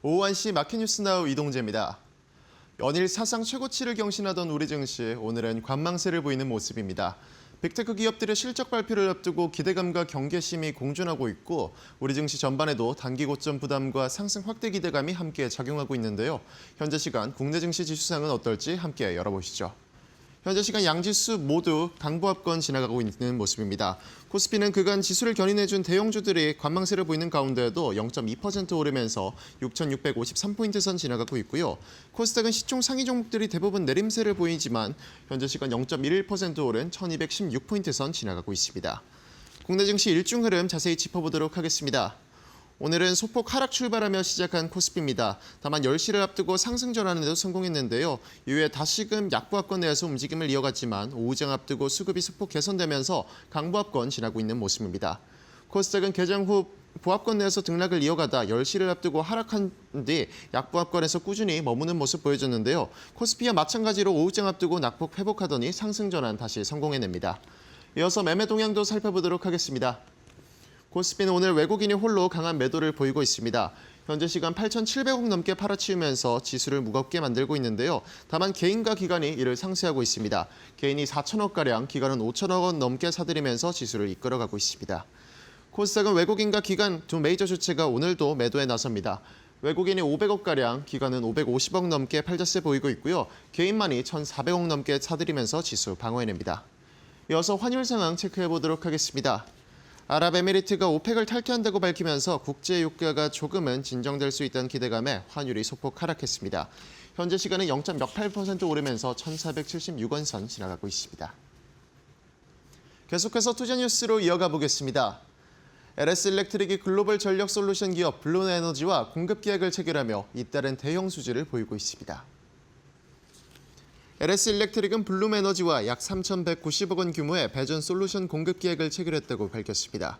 오후 1시 마켓뉴스나우 이동재입니다. 연일 사상 최고치를 경신하던 우리 증시, 오늘은 관망세를 보이는 모습입니다. 빅테크 기업들의 실적 발표를 앞두고 기대감과 경계심이 공존하고 있고 우리 증시 전반에도 단기 고점 부담과 상승 확대 기대감이 함께 작용하고 있는데요. 현재 시간 국내 증시 지수상은 어떨지 함께 열어보시죠. 현재 시간 양지수 모두 강보합권 지나가고 있는 모습입니다. 코스피는 그간 지수를 견인해준 대형주들이 관망세를 보이는 가운데에도 0.2% 오르면서 6,653포인트 선 지나가고 있고요. 코스닥은 시총 상위 종목들이 대부분 내림세를 보이지만 현재 시간 0.11% 오른 1,216포인트 선 지나가고 있습니다. 국내 증시 일중 흐름 자세히 짚어보도록 하겠습니다. 오늘은 소폭 하락 출발하며 시작한 코스피입니다. 다만 10시를 앞두고 상승 전환에도 성공했는데요. 이후에 다시금 약보합권 내에서 움직임을 이어갔지만 오후장 앞두고 수급이 소폭 개선되면서 강보합권 지나고 있는 모습입니다. 코스닥은 개장 후 보합권 내에서 등락을 이어가다 10시를 앞두고 하락한 뒤 약보합권에서 꾸준히 머무는 모습 보여줬는데요. 코스피와 마찬가지로 오후장 앞두고 낙폭 회복하더니 상승 전환 다시 성공해냅니다. 이어서 매매 동향도 살펴보도록 하겠습니다. 코스피는 오늘 외국인이 홀로 강한 매도를 보이고 있습니다. 현재 시간 8,700억 넘게 팔아치우면서 지수를 무겁게 만들고 있는데요. 다만 개인과 기관이 이를 상쇄하고 있습니다. 개인이 4천억가량, 기관은 5천억 원 넘게 사들이면서 지수를 이끌어가고 있습니다. 코스닥은 외국인과 기관 두 메이저 주체가 오늘도 매도에 나섭니다. 외국인이 500억가량, 기관은 550억 넘게 팔자세 보이고 있고요. 개인만이 1,400억 넘게 사들이면서 지수 방어해냅니다. 이어서 환율 상황 체크해보도록 하겠습니다. 아랍에미리트가 오펙을 탈퇴한다고 밝히면서 국제 유가가 조금은 진정될 수 있다는 기대감에 환율이 소폭 하락했습니다. 현재 시간은 0.8% 오르면서 1,476원 선 지나가고 있습니다. 계속해서 투자 뉴스로 이어가 보겠습니다. LS일렉트릭이 글로벌 전력 솔루션 기업 블룸에너지와 공급 계약을 체결하며 잇따른 대형 수주를 보이고 있습니다. LS일렉트릭은 블룸에너지와 약 3,190억 원 규모의 배전 솔루션 공급 계약을 체결했다고 밝혔습니다.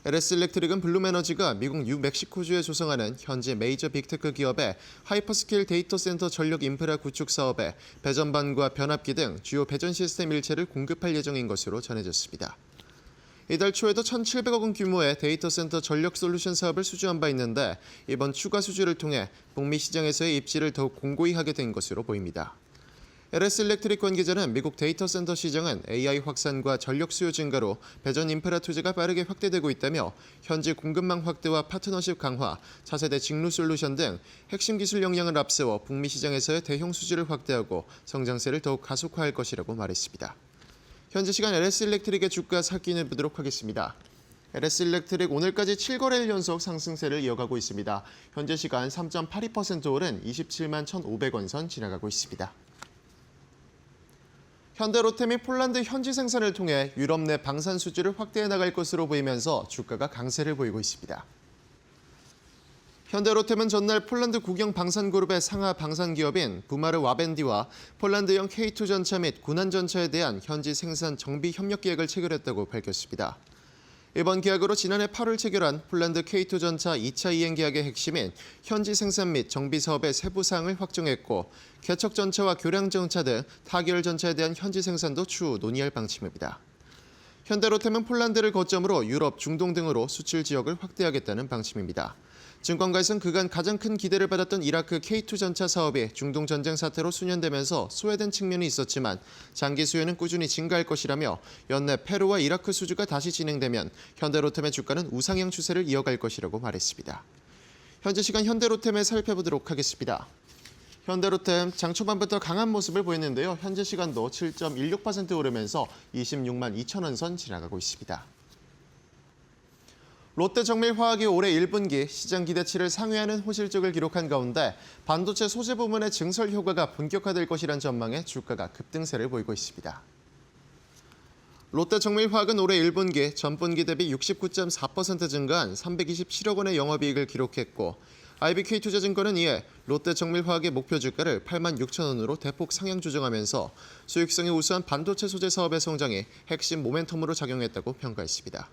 LS일렉트릭은 블룸에너지가 미국 뉴멕시코주에 조성하는 현지 메이저 빅테크 기업의 하이퍼스케일 데이터 센터 전력 인프라 구축 사업에 배전반과 변압기 등 주요 배전 시스템 일체를 공급할 예정인 것으로 전해졌습니다. 이달 초에도 1,700억 원 규모의 데이터 센터 전력 솔루션 사업을 수주한 바 있는데 이번 추가 수주를 통해 북미 시장에서의 입지를 더욱 공고히 하게 된 것으로 보입니다. LS일렉트릭 관계자는 미국 데이터 센터 시장은 AI 확산과 전력 수요 증가로 배전 인프라 투자가 빠르게 확대되고 있다며 현지 공급망 확대와 파트너십 강화, 차세대 직루 솔루션 등 핵심 기술 역량을 앞세워 북미 시장에서의 대형 수주를 확대하고 성장세를 더욱 가속화할 것이라고 말했습니다. 현재 시간 LS일렉트릭의 주가 살펴 보도록 하겠습니다. LS일렉트릭 오늘까지 7거래일 연속 상승세를 이어가고 있습니다. 현재 시간 3.82% 오른 27만 1,500원 선 지나가고 있습니다. 현대로템이 폴란드 현지 생산을 통해 유럽 내 방산 수주를 확대해 나갈 것으로 보이면서 주가가 강세를 보이고 있습니다. 현대로템은 전날 폴란드 국영 방산그룹의 상하 방산기업인 부마르 와벤디와 폴란드형 K2 전차 및 군한 전차에 대한 현지 생산 정비 협력 계약을 체결했다고 밝혔습니다. 이번 계약으로 지난해 8월 체결한 폴란드 K2 전차 2차 이행 계약의 핵심인 현지 생산 및 정비 사업의 세부 사항을 확정했고 개척 전차와 교량 전차 등 타계열 전차에 대한 현지 생산도 추후 논의할 방침입니다. 현대로템은 폴란드를 거점으로 유럽, 중동 등으로 수출 지역을 확대하겠다는 방침입니다. 증권가에서는 그간 가장 큰 기대를 받았던 이라크 K2 전차 사업이 중동 전쟁 사태로 수년되면서 소외된 측면이 있었지만 장기 수요는 꾸준히 증가할 것이라며 연내 페루와 이라크 수주가 다시 진행되면 현대로템의 주가는 우상향 추세를 이어갈 것이라고 말했습니다. 현재 시간 현대로템을 살펴보도록 하겠습니다. 현대로템 장 초반부터 강한 모습을 보였는데요. 현재 시간도 7.16% 오르면서 26만 2천 원 선 지나가고 있습니다. 롯데정밀화학이 올해 1분기 시장 기대치를 상회하는 호실적을 기록한 가운데 반도체 소재 부문의 증설 효과가 본격화될 것이란 전망에 주가가 급등세를 보이고 있습니다. 롯데정밀화학은 올해 1분기 전분기 대비 69.4% 증가한 327억 원의 영업이익을 기록했고 IBK투자증권은 이에 롯데정밀화학의 목표 주가를 8만 6천 원으로 대폭 상향 조정하면서 수익성이 우수한 반도체 소재 사업의 성장이 핵심 모멘텀으로 작용했다고 평가했습니다.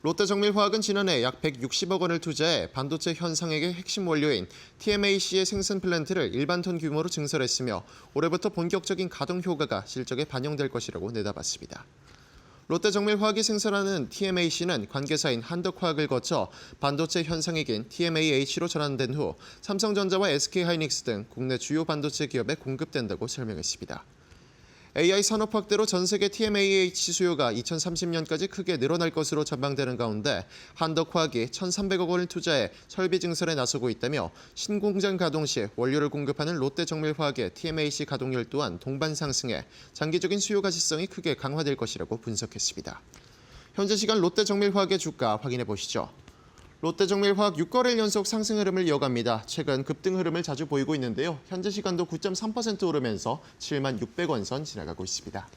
롯데정밀화학은 지난해 약 160억 원을 투자해 반도체 현상액의 핵심 원료인 TMAC의 생산 플랜트를 일반 톤 규모로 증설했으며 올해부터 본격적인 가동 효과가 실적에 반영될 것이라고 내다봤습니다. 롯데정밀화학이 생산하는 TMAC는 관계사인 한덕화학을 거쳐 반도체 현상액인 TMAH로 전환된 후 삼성전자와 SK하이닉스 등 국내 주요 반도체 기업에 공급된다고 설명했습니다. AI 산업 확대로 전 세계 TMAH 수요가 2030년까지 크게 늘어날 것으로 전망되는 가운데 한덕화학이 1,300억 원을 투자해 설비 증설에 나서고 있다며 신공장 가동 시 원료를 공급하는 롯데정밀화학의 TMAC 가동률 또한 동반 상승해 장기적인 수요 가시성이 크게 강화될 것이라고 분석했습니다. 현재 시간 롯데정밀화학의 주가 확인해 보시죠. 롯데정밀화학 6거래일 연속 상승 흐름을 이어갑니다. 최근 급등 흐름을 자주 보이고 있는데요. 현재 시간도 9.3% 오르면서 7만 600원 선 지나가고 있습니다.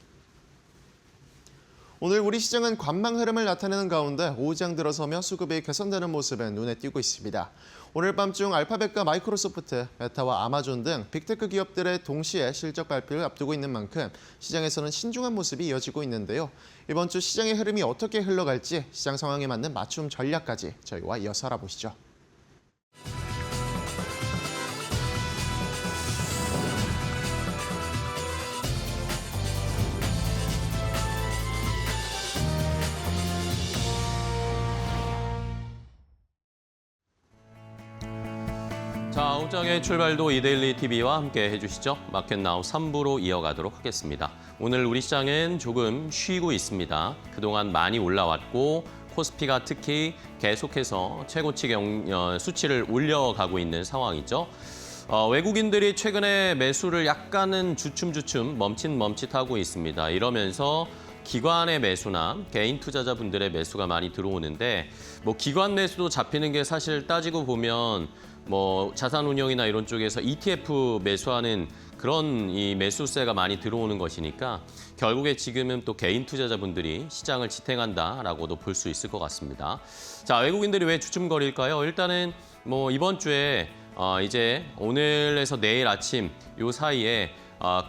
오늘 우리 시장은 관망 흐름을 나타내는 가운데 오후장 들어서며 수급이 개선되는 모습은 눈에 띄고 있습니다. 오늘 밤중 알파벳과 마이크로소프트, 메타와 아마존 등 빅테크 기업들의 동시에 실적 발표를 앞두고 있는 만큼 시장에서는 신중한 모습이 이어지고 있는데요. 이번 주 시장의 흐름이 어떻게 흘러갈지 시장 상황에 맞는 맞춤 전략까지 저희와 이어서 알아보시죠. 자, 오후장의 출발도 이데일리 TV와 함께 해주시죠. 마켓나우 3부로 이어가도록 하겠습니다. 오늘 우리 시장은 조금 쉬고 있습니다. 그동안 많이 올라왔고 코스피가 특히 계속해서 최고치 수치를 올려가고 있는 상황이죠. 외국인들이 최근에 매수를 약간은 주춤주춤 멈칫멈칫하고 있습니다. 이러면서 기관의 매수나 개인 투자자분들의 매수가 많이 들어오는데 뭐 기관 매수도 잡히는 게 사실 따지고 보면 뭐 자산운용이나 이런 쪽에서 ETF 매수하는 그런 이 매수세가 많이 들어오는 것이니까 결국에 지금은 또 개인 투자자분들이 시장을 지탱한다라고도 볼 수 있을 것 같습니다. 자, 외국인들이 왜 주춤거릴까요? 일단은 뭐 이번 주에 이제 오늘에서 내일 아침 요 사이에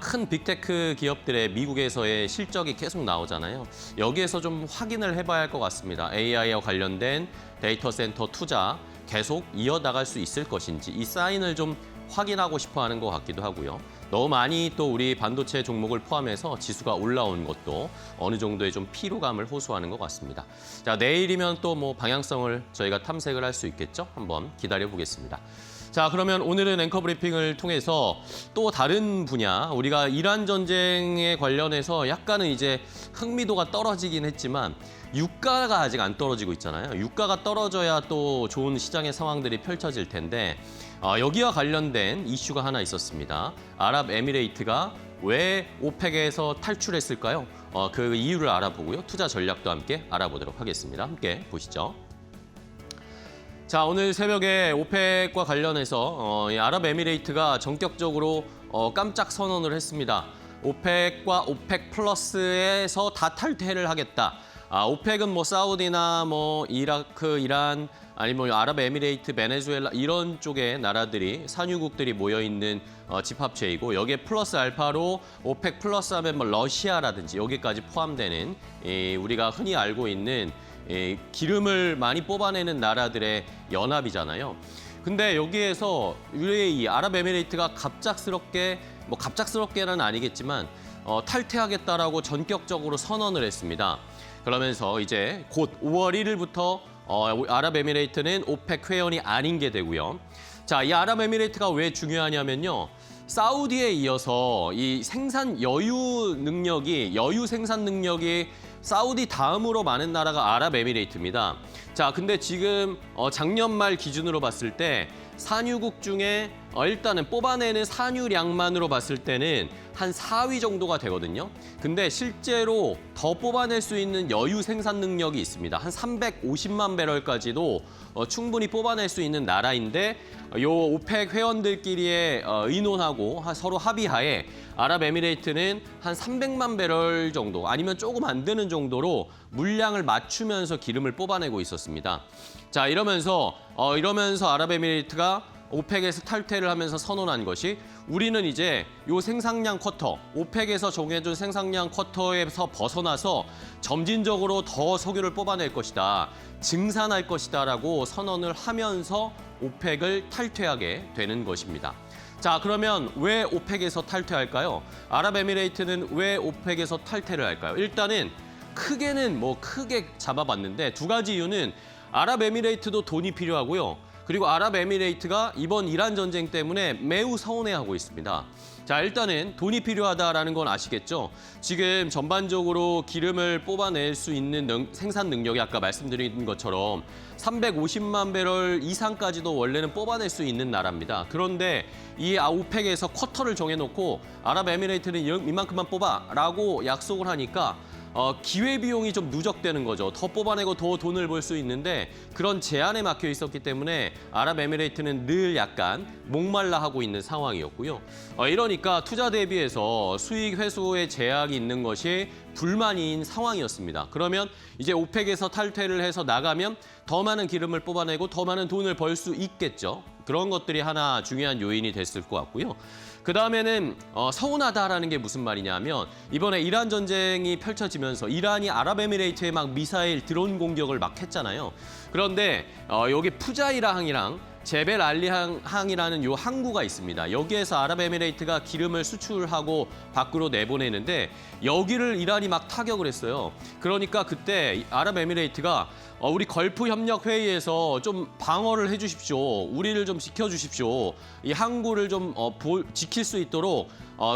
큰 빅테크 기업들의 미국에서의 실적이 계속 나오잖아요. 여기에서 좀 확인을 해봐야 할 것 같습니다. AI와 관련된 데이터 센터 투자 계속 이어나갈 수 있을 것인지 이 사인을 좀 확인하고 싶어 하는 것 같기도 하고요. 너무 많이 또 우리 반도체 종목을 포함해서 지수가 올라온 것도 어느 정도의 좀 피로감을 호소하는 것 같습니다. 자, 내일이면 또 뭐 방향성을 저희가 탐색을 할 수 있겠죠? 한번 기다려 보겠습니다. 자, 그러면 오늘은 앵커 브리핑을 통해서 또 다른 분야, 우리가 이란 전쟁에 관련해서 약간은 이제 흥미도가 떨어지긴 했지만 유가가 아직 안 떨어지고 있잖아요. 유가가 떨어져야 또 좋은 시장의 상황들이 펼쳐질 텐데 여기와 관련된 이슈가 하나 있었습니다. 아랍에미레이트가 왜 오펙에서 탈출했을까요? 그 이유를 알아보고요. 투자 전략도 함께 알아보도록 하겠습니다. 함께 보시죠. 자, 오늘 새벽에 오펙과 관련해서 아랍에미레이트가 전격적으로 깜짝 선언을 했습니다. 오펙과 오펙 플러스에서 다 탈퇴를 하겠다. 오펙은 뭐 사우디나 뭐 이라크, 이란 아니면 뭐 아랍에미레이트, 베네수엘라 이런 쪽의 나라들이 산유국들이 모여 있는 집합체이고 여기에 플러스 알파로 오펙 플러스 하면 뭐 러시아라든지 여기까지 포함되는 우리가 흔히 알고 있는 기름을 많이 뽑아내는 나라들의 연합이잖아요. 근데 여기에서 UAE, 아랍에미레이트가 갑작스럽게는 아니겠지만 탈퇴하겠다라고 전격적으로 선언을 했습니다. 그러면서 이제 곧 5월 1일부터 아랍에미레이트는 오펙 회원이 아닌 게 되고요. 자, 이 아랍에미레이트가 왜 중요하냐면요. 사우디에 이어서 이 여유 생산 능력이 사우디 다음으로 많은 나라가 아랍에미레이트입니다. 자, 근데 지금 작년 말 기준으로 봤을 때 산유국 중에 일단은 뽑아내는 산유량만으로 봤을 때는 한 4위 정도가 되거든요. 근데 실제로 더 뽑아낼 수 있는 여유 생산 능력이 있습니다. 한 350만 배럴까지도 충분히 뽑아낼 수 있는 나라인데 요 오펙 회원들끼리의 의논하고 서로 합의하에 아랍에미레이트는 한 300만 배럴 정도 아니면 조금 안 되는 정도로 물량을 맞추면서 기름을 뽑아내고 있었습니다. 자, 이러면서 아랍에미레이트가 오펙에서 탈퇴를 하면서 선언한 것이 우리는 이제 요 생산량 쿼터, 오펙에서 정해준 생산량 쿼터에서 벗어나서 점진적으로 더 석유를 뽑아낼 것이다, 증산할 것이다라고 선언을 하면서 오펙을 탈퇴하게 되는 것입니다. 자, 그러면 왜 오펙에서 탈퇴할까요? 아랍에미레이트는 왜 오펙에서 탈퇴를 할까요? 일단은 크게는 뭐 크게 잡아봤는데 두 가지 이유는 아랍에미레이트도 돈이 필요하고요. 그리고 아랍에미레이트가 이번 이란 전쟁 때문에 매우 서운해하고 있습니다. 자, 일단은 돈이 필요하다라는 건 아시겠죠? 지금 전반적으로 기름을 뽑아낼 수 있는 생산 능력이 아까 말씀드린 것처럼 350만 배럴 이상까지도 원래는 뽑아낼 수 있는 나라입니다. 그런데 이 오펙에서 쿼터를 정해놓고 아랍에미레이트는 이만큼만 뽑아라고 약속을 하니까 기회비용이 좀 누적되는 거죠. 더 뽑아내고 더 돈을 벌 수 있는데 그런 제한에 막혀 있었기 때문에 아랍에미레이트는 늘 약간 목말라 하고 있는 상황이었고요. 이러니까 투자 대비해서 수익 회수에 제약이 있는 것이 불만인 상황이었습니다. 그러면 이제 오펙에서 탈퇴를 해서 나가면 더 많은 기름을 뽑아내고 더 많은 돈을 벌 수 있겠죠. 그런 것들이 하나 중요한 요인이 됐을 것 같고요. 그다음에는 서운하다라는 게 무슨 말이냐면 이번에 이란 전쟁이 펼쳐지면서 이란이 아랍에미레이트에 막 미사일 드론 공격을 막 했잖아요. 그런데 여기 푸자이라 항이랑 제벨 알리 항이라는 요 항구가 있습니다. 여기에서 아랍에미레이트가 기름을 수출하고 밖으로 내보내는데 여기를 이란이 막 타격을 했어요. 그러니까 그때 아랍에미레이트가 우리 걸프 협력 회의에서 좀 방어를 해주십시오. 우리를 좀 지켜주십시오. 이 항구를 좀 지킬 수 있도록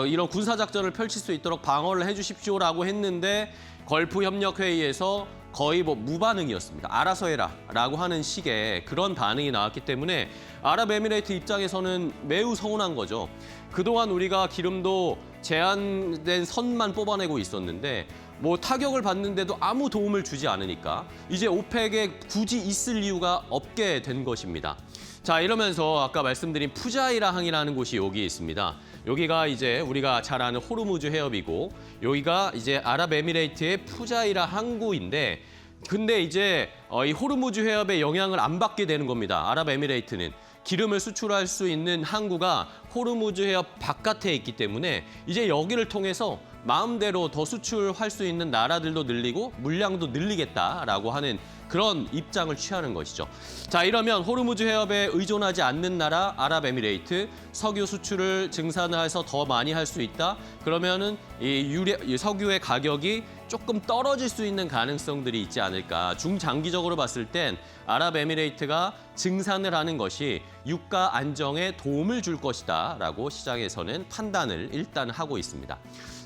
이런 군사 작전을 펼칠 수 있도록 방어를 해주십시오라고 했는데 걸프 협력 회의에서 거의 뭐 무반응이었습니다. 알아서 해라라고 하는 식의 그런 반응이 나왔기 때문에 아랍에미레이트 입장에서는 매우 서운한 거죠. 그동안 우리가 기름도 제한된 선만 뽑아내고 있었는데 뭐 타격을 받는데도 아무 도움을 주지 않으니까 이제 오펙에 굳이 있을 이유가 없게 된 것입니다. 자, 이러면서 아까 말씀드린 푸자이라 항이라는 곳이 여기 있습니다. 여기가 이제 우리가 잘 아는 호르무즈 해협이고 여기가 이제 아랍에미레이트의 푸자이라 항구인데 근데 이제 이 호르무즈 해협의 영향을 안 받게 되는 겁니다. 아랍에미레이트는. 기름을 수출할 수 있는 항구가 호르무즈 해협 바깥에 있기 때문에 이제 여기를 통해서 마음대로 더 수출할 수 있는 나라들도 늘리고 물량도 늘리겠다라고 하는 그런 입장을 취하는 것이죠. 자, 이러면 호르무즈 해협에 의존하지 않는 나라 아랍에미레이트 석유 수출을 증산해서 더 많이 할 수 있다. 그러면은 이 석유의 가격이 조금 떨어질 수 있는 가능성들이 있지 않을까. 중장기적으로 봤을 땐 아랍에미레이트가 증산을 하는 것이 유가 안정에 도움을 줄 것이다라고 시장에서는 판단을 일단 하고 있습니다.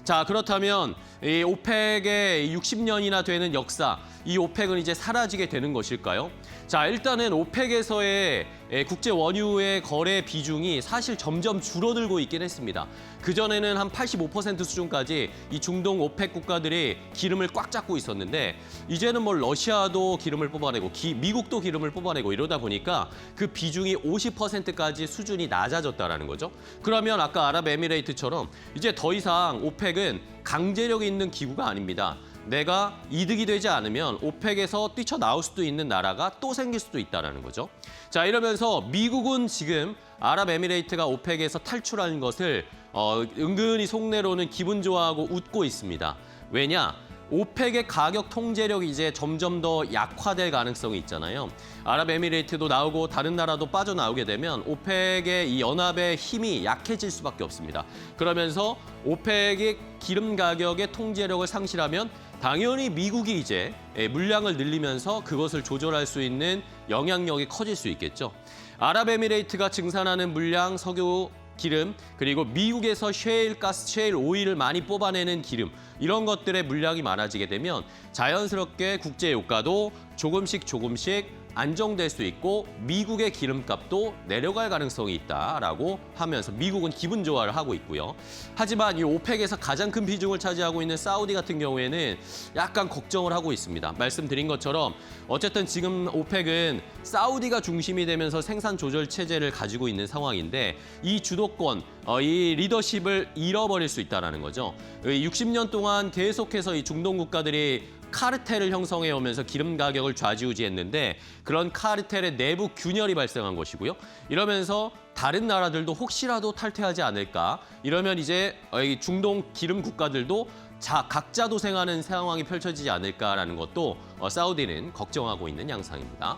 자, 그렇다면 이 오펙의 60년이나 되는 역사, 이 오펙은 이제 사라지게 되는 것일까요? 자, 일단은 오펙에서의 국제 원유의 거래 비중이 사실 점점 줄어들고 있긴 했습니다. 그전에는 한 85% 수준까지 이 중동 오펙 국가들이 기름을 꽉 잡고 있었는데 이제는 뭐 러시아도 기름을 뽑아내고 미국도 기름을 뽑아내고 이러다 보니까 그 비중이 50%까지 수준이 낮아졌다라는 거죠. 그러면 아까 아랍에미레이트처럼 이제 더 이상 오펙은 강제력이 있는 기구가 아닙니다. 내가 이득이 되지 않으면 오펙에서 뛰쳐나올 수도 있는 나라가 또 생길 수도 있다는 거죠. 자, 이러면서 미국은 지금 아랍에미레이트가 오펙에서 탈출하는 것을 은근히 속내로는 기분 좋아하고 웃고 있습니다. 왜냐? 오펙의 가격 통제력이 이제 점점 더 약화될 가능성이 있잖아요. 아랍에미레이트도 나오고 다른 나라도 빠져나오게 되면 오펙의 이 연합의 힘이 약해질 수밖에 없습니다. 그러면서 오펙의 기름 가격의 통제력을 상실하면 당연히 미국이 이제 물량을 늘리면서 그것을 조절할 수 있는 영향력이 커질 수 있겠죠. 아랍에미레이트가 증산하는 물량, 석유, 기름, 그리고 미국에서 셰일 가스, 셰일 오일을 많이 뽑아내는 기름, 이런 것들의 물량이 많아지게 되면 자연스럽게 국제 유가도 조금씩 안정될 수 있고 미국의 기름값도 내려갈 가능성이 있다라고 하면서 미국은 기분 좋아를 하고 있고요. 하지만 이 오펙에서 가장 큰 비중을 차지하고 있는 사우디 같은 경우에는 약간 걱정을 하고 있습니다. 말씀드린 것처럼 어쨌든 지금 오펙은 사우디가 중심이 되면서 생산 조절 체제를 가지고 있는 상황인데 이 주도권, 이 리더십을 잃어버릴 수 있다는 거죠. 60년 동안 계속해서 이 중동 국가들이 카르텔을 형성해 오면서 기름 가격을 좌지우지했는데 그런 카르텔의 내부 균열이 발생한 것이고요. 이러면서 다른 나라들도 혹시라도 탈퇴하지 않을까. 이러면 이제 중동 기름 국가들도 각자 도생하는 상황이 펼쳐지지 않을까라는 것도 사우디는 걱정하고 있는 양상입니다.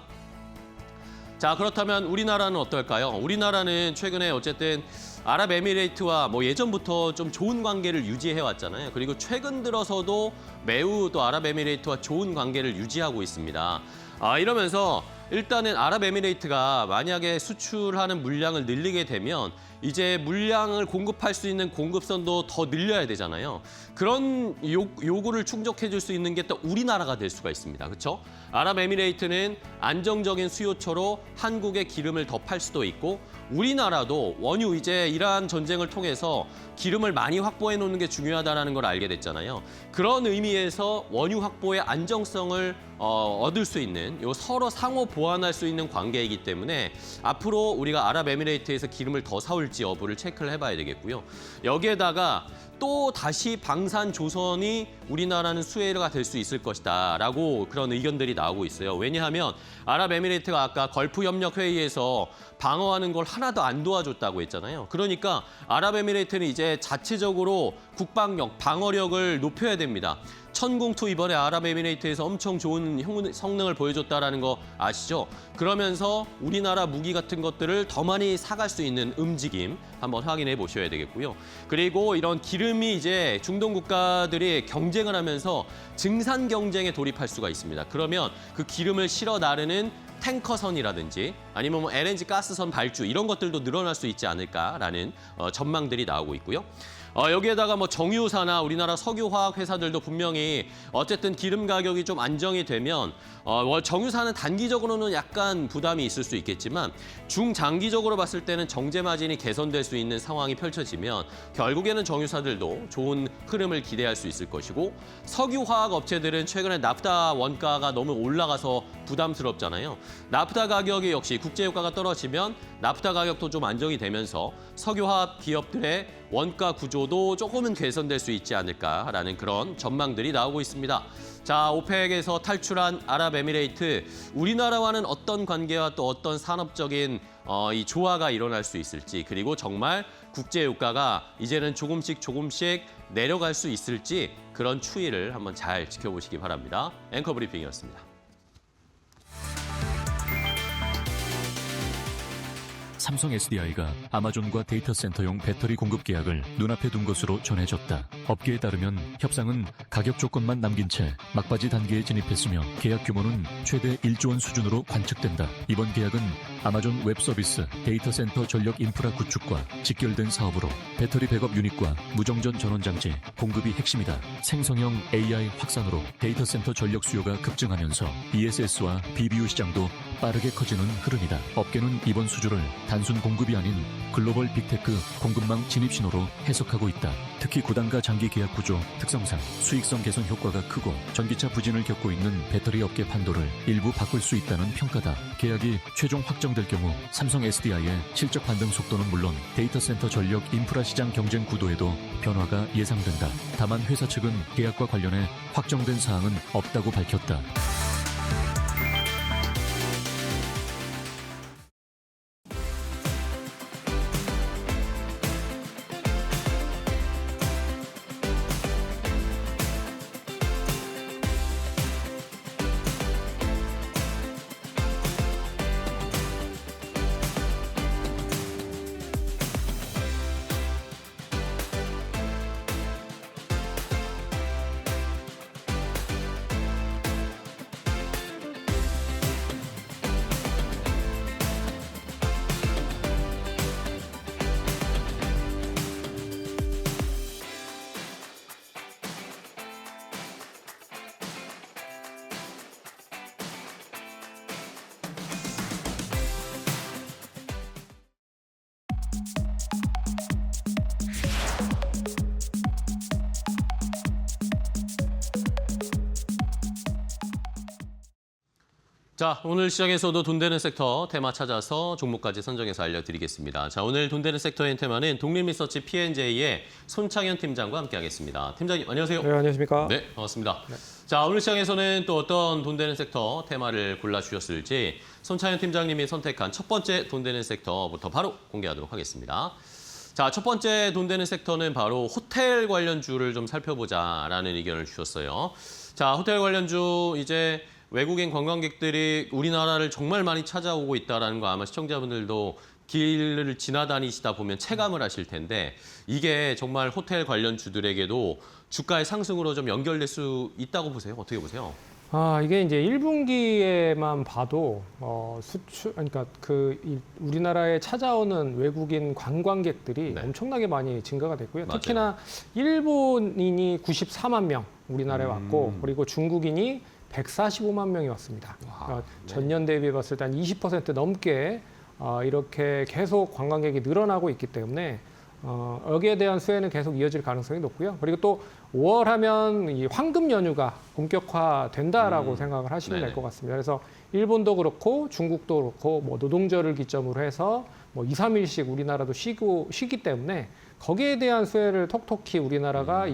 자, 그렇다면 우리나라는 어떨까요? 우리나라는 최근에 어쨌든 아랍에미레이트와 뭐 예전부터 좀 좋은 관계를 유지해 왔잖아요. 그리고 최근 들어서도 매우 또 아랍에미레이트와 좋은 관계를 유지하고 있습니다. 이러면서 일단은 아랍에미레이트가 만약에 수출하는 물량을 늘리게 되면 이제 물량을 공급할 수 있는 공급선도 더 늘려야 되잖아요. 그런 요구를 충족해 줄 수 있는 게 또 우리나라가 될 수가 있습니다. 그렇죠? 아랍에미레이트는 안정적인 수요처로 한국에 기름을 더 팔 수도 있고 우리나라도 원유 이제 이러한 전쟁을 통해서 기름을 많이 확보해 놓는 게 중요하다는 걸 알게 됐잖아요. 그런 의미에서 원유 확보의 안정성을 얻을 수 있는 요 서로 상호 보완할 수 있는 관계이기 때문에 앞으로 우리가 아랍에미레이트에서 기름을 더 사올지 여부를 체크를 해봐야 되겠고요. 여기에다가 또 다시 방산 조선이 우리나라는 수혜가 될 수 있을 것이다라고 그런 의견들이 나오고 있어요. 왜냐하면 아랍에미레이트가 아까 걸프협력회의에서 방어하는 걸 하나도 안 도와줬다고 했잖아요. 그러니까 아랍에미레이트는 이제 자체적으로 국방력, 방어력을 높여야 됩니다. 천공투 이번에 아랍에미레이트에서 엄청 좋은 성능을 보여줬다라는 거 아시죠? 그러면서 우리나라 무기 같은 것들을 더 많이 사갈 수 있는 움직임 한번 확인해 보셔야 되겠고요. 그리고 이런 기름이 이제 중동 국가들이 경쟁을 하면서 증산 경쟁에 돌입할 수가 있습니다. 그러면 그 기름을 실어 나르는 탱커선이라든지 아니면 뭐 LNG 가스선 발주 이런 것들도 늘어날 수 있지 않을까라는 전망들이 나오고 있고요. 여기에다가 뭐 정유사나 우리나라 석유화학 회사들도 분명히 어쨌든 기름 가격이 좀 안정이 되면 정유사는 단기적으로는 약간 부담이 있을 수 있겠지만 중장기적으로 봤을 때는 정제 마진이 개선될 수 있는 상황이 펼쳐지면 결국에는 정유사들도 좋은 흐름을 기대할 수 있을 것이고 석유화학 업체들은 최근에 나프타 원가가 너무 올라가서 부담스럽잖아요. 나프타 가격이 역시 국제유가가 떨어지면 나프타 가격도 좀 안정이 되면서 석유화학 기업들의 원가 구조도 조금은 개선될 수 있지 않을까라는 그런 전망들이 나오고 있습니다. 자, 오펙에서 탈출한 아랍에미레이트, 우리나라와는 어떤 관계와 또 어떤 산업적인 이 조화가 일어날 수 있을지, 그리고 정말 국제유가가 이제는 조금씩 내려갈 수 있을지 그런 추이를 한번 잘 지켜보시기 바랍니다. 앵커 브리핑이었습니다. 삼성 SDI가 아마존과 데이터 센터용 배터리 공급 계약을 눈앞에 둔 것으로 전해졌다. 업계에 따르면 협상은 가격 조건만 남긴 채 막바지 단계에 진입했으며 계약 규모는 최대 1조 원 수준으로 관측된다. 이번 계약은 아마존 웹 서비스, 데이터 센터 전력 인프라 구축과 직결된 사업으로 배터리 백업 유닛과 무정전 전원 장치 공급이 핵심이다. 생성형 AI 확산으로 데이터 센터 전력 수요가 급증하면서 ESS와 BBU 시장도 빠르게 커지는 흐름이다. 업계는 이번 수주를 단순 공급이 아닌 글로벌 빅테크 공급망 진입 신호로 해석하고 있다. 특히 구단과 장기 계약 구조 특성상 수익성 개선 효과가 크고 전기차 부진을 겪고 있는 배터리 업계 판도를 일부 바꿀 수 있다는 평가다. 계약이 최종 확정될 경우 삼성 SDI의 실적 반등 속도는 물론 데이터 센터 전력 인프라 시장 경쟁 구도에도 변화가 예상된다. 다만 회사 측은 계약과 관련해 확정된 사항은 없다고 밝혔다. 자, 오늘 시장에서도 돈 되는 섹터 테마 찾아서 종목까지 선정해서 알려드리겠습니다. 자, 오늘 돈 되는 섹터의 테마는 독립리서치 P&J의 손창현 팀장과 함께하겠습니다. 팀장님, 안녕하세요. 네, 안녕하십니까. 네, 반갑습니다. 자, 오늘 시장에서는 또 어떤 돈 되는 섹터 테마를 골라주셨을지 손창현 팀장님이 선택한 첫 번째 돈 되는 섹터부터 바로 공개하도록 하겠습니다. 자, 첫 번째 돈 되는 섹터는 바로 호텔 관련주를 좀 살펴보자라는 의견을 주셨어요. 자, 호텔 관련주 이제 외국인 관광객들이 우리나라를 정말 많이 찾아오고 있다는 거 아마 시청자분들도 길을 지나다니시다 보면 체감을 하실 텐데 이게 정말 호텔 관련 주들에게도 주가의 상승으로 좀 연결될 수 있다고 보세요? 어떻게 보세요? 이게 이제 1분기에만 봐도 그러니까 우리나라에 찾아오는 외국인 관광객들이 네. 엄청나게 많이 증가가 됐고요. 맞아요. 특히나 일본인이 94만 명 우리나라에 왔고, 그리고 중국인이 145만 명이 왔습니다. 와, 네. 전년 대비해 봤을 때 한 20% 넘게 이렇게 계속 관광객이 늘어나고 있기 때문에 여기에 대한 수혜는 계속 이어질 가능성이 높고요. 그리고 또 5월 하면 이 황금 연휴가 본격화된다라고 생각을 하시면 될 네네. 것 같습니다. 그래서 일본도 그렇고 중국도 그렇고 뭐 노동절을 기점으로 해서 뭐 2, 3일씩 우리나라도 쉬기 때문에 거기에 대한 수혜를 톡톡히 우리나라가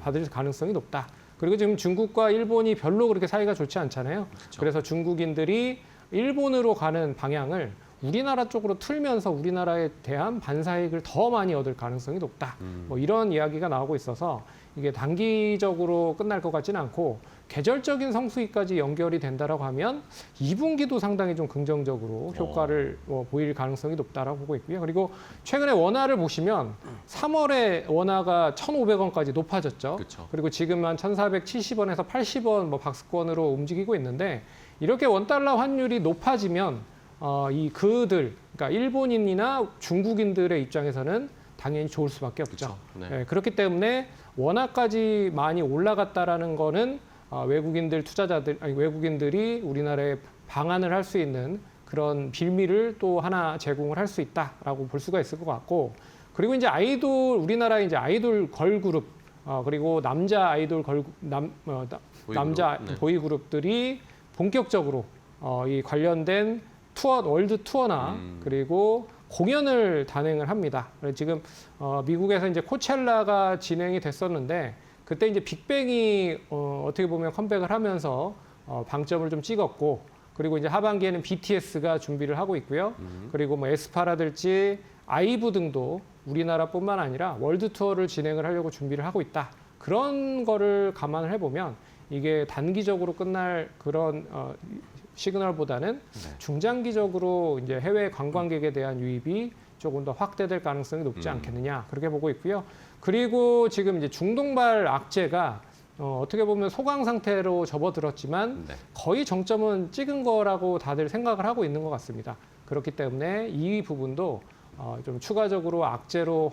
받을 가능성이 높다. 그리고 지금 중국과 일본이 별로 그렇게 사이가 좋지 않잖아요. 그렇죠. 그래서 중국인들이 일본으로 가는 방향을 우리나라 쪽으로 틀면서 우리나라에 대한 반사이익을 더 많이 얻을 가능성이 높다. 뭐 이런 이야기가 나오고 있어서 이게 단기적으로 끝날 것 같지는 않고 계절적인 성수기까지 연결이 된다라고 하면 2분기도 상당히 좀 긍정적으로 효과를 보일 가능성이 높다라고 보고 있고요. 그리고 최근에 원화를 보시면 3월에 원화가 1,500원까지 높아졌죠. 그렇죠. 그리고 지금 한 1,470원에서 80원 뭐 박스권으로 움직이고 있는데 이렇게 원달러 환율이 높아지면 그러니까 일본인이나 중국인들의 입장에서는 당연히 좋을 수밖에 없죠. 그렇죠. 네. 그렇기 때문에 원화까지 많이 올라갔다라는 거는 외국인들이 우리나라에 방한을 할 수 있는 그런 빌미를 또 하나 제공을 할 수 있다라고 볼 수가 있을 것 같고, 그리고 이제 우리나라의 이제 아이돌 걸그룹 그리고 남자 아이돌 남자 네. 보이그룹들이 본격적으로 이 관련된 월드 투어나 그리고 공연을 단행을 합니다. 지금 미국에서 이제 코첼라가 진행이 됐었는데 그때 이제 빅뱅이 어떻게 보면 컴백을 하면서 방점을 좀 찍었고, 그리고 이제 하반기에는 BTS가 준비를 하고 있고요. 그리고 뭐 에스파라든지 아이브 등도 우리나라뿐만 아니라 월드 투어를 진행을 하려고 준비를 하고 있다. 그런 거를 감안을 해보면 이게 단기적으로 끝날 그런 시그널보다는 중장기적으로 이제 해외 관광객에 대한 유입이 조금 더 확대될 가능성이 높지 않겠느냐, 그렇게 보고 있고요. 그리고 지금 이제 중동발 악재가 어떻게 보면 소강 상태로 접어들었지만 네. 거의 정점은 찍은 거라고 다들 생각을 하고 있는 것 같습니다. 그렇기 때문에 이 부분도 좀 추가적으로 악재로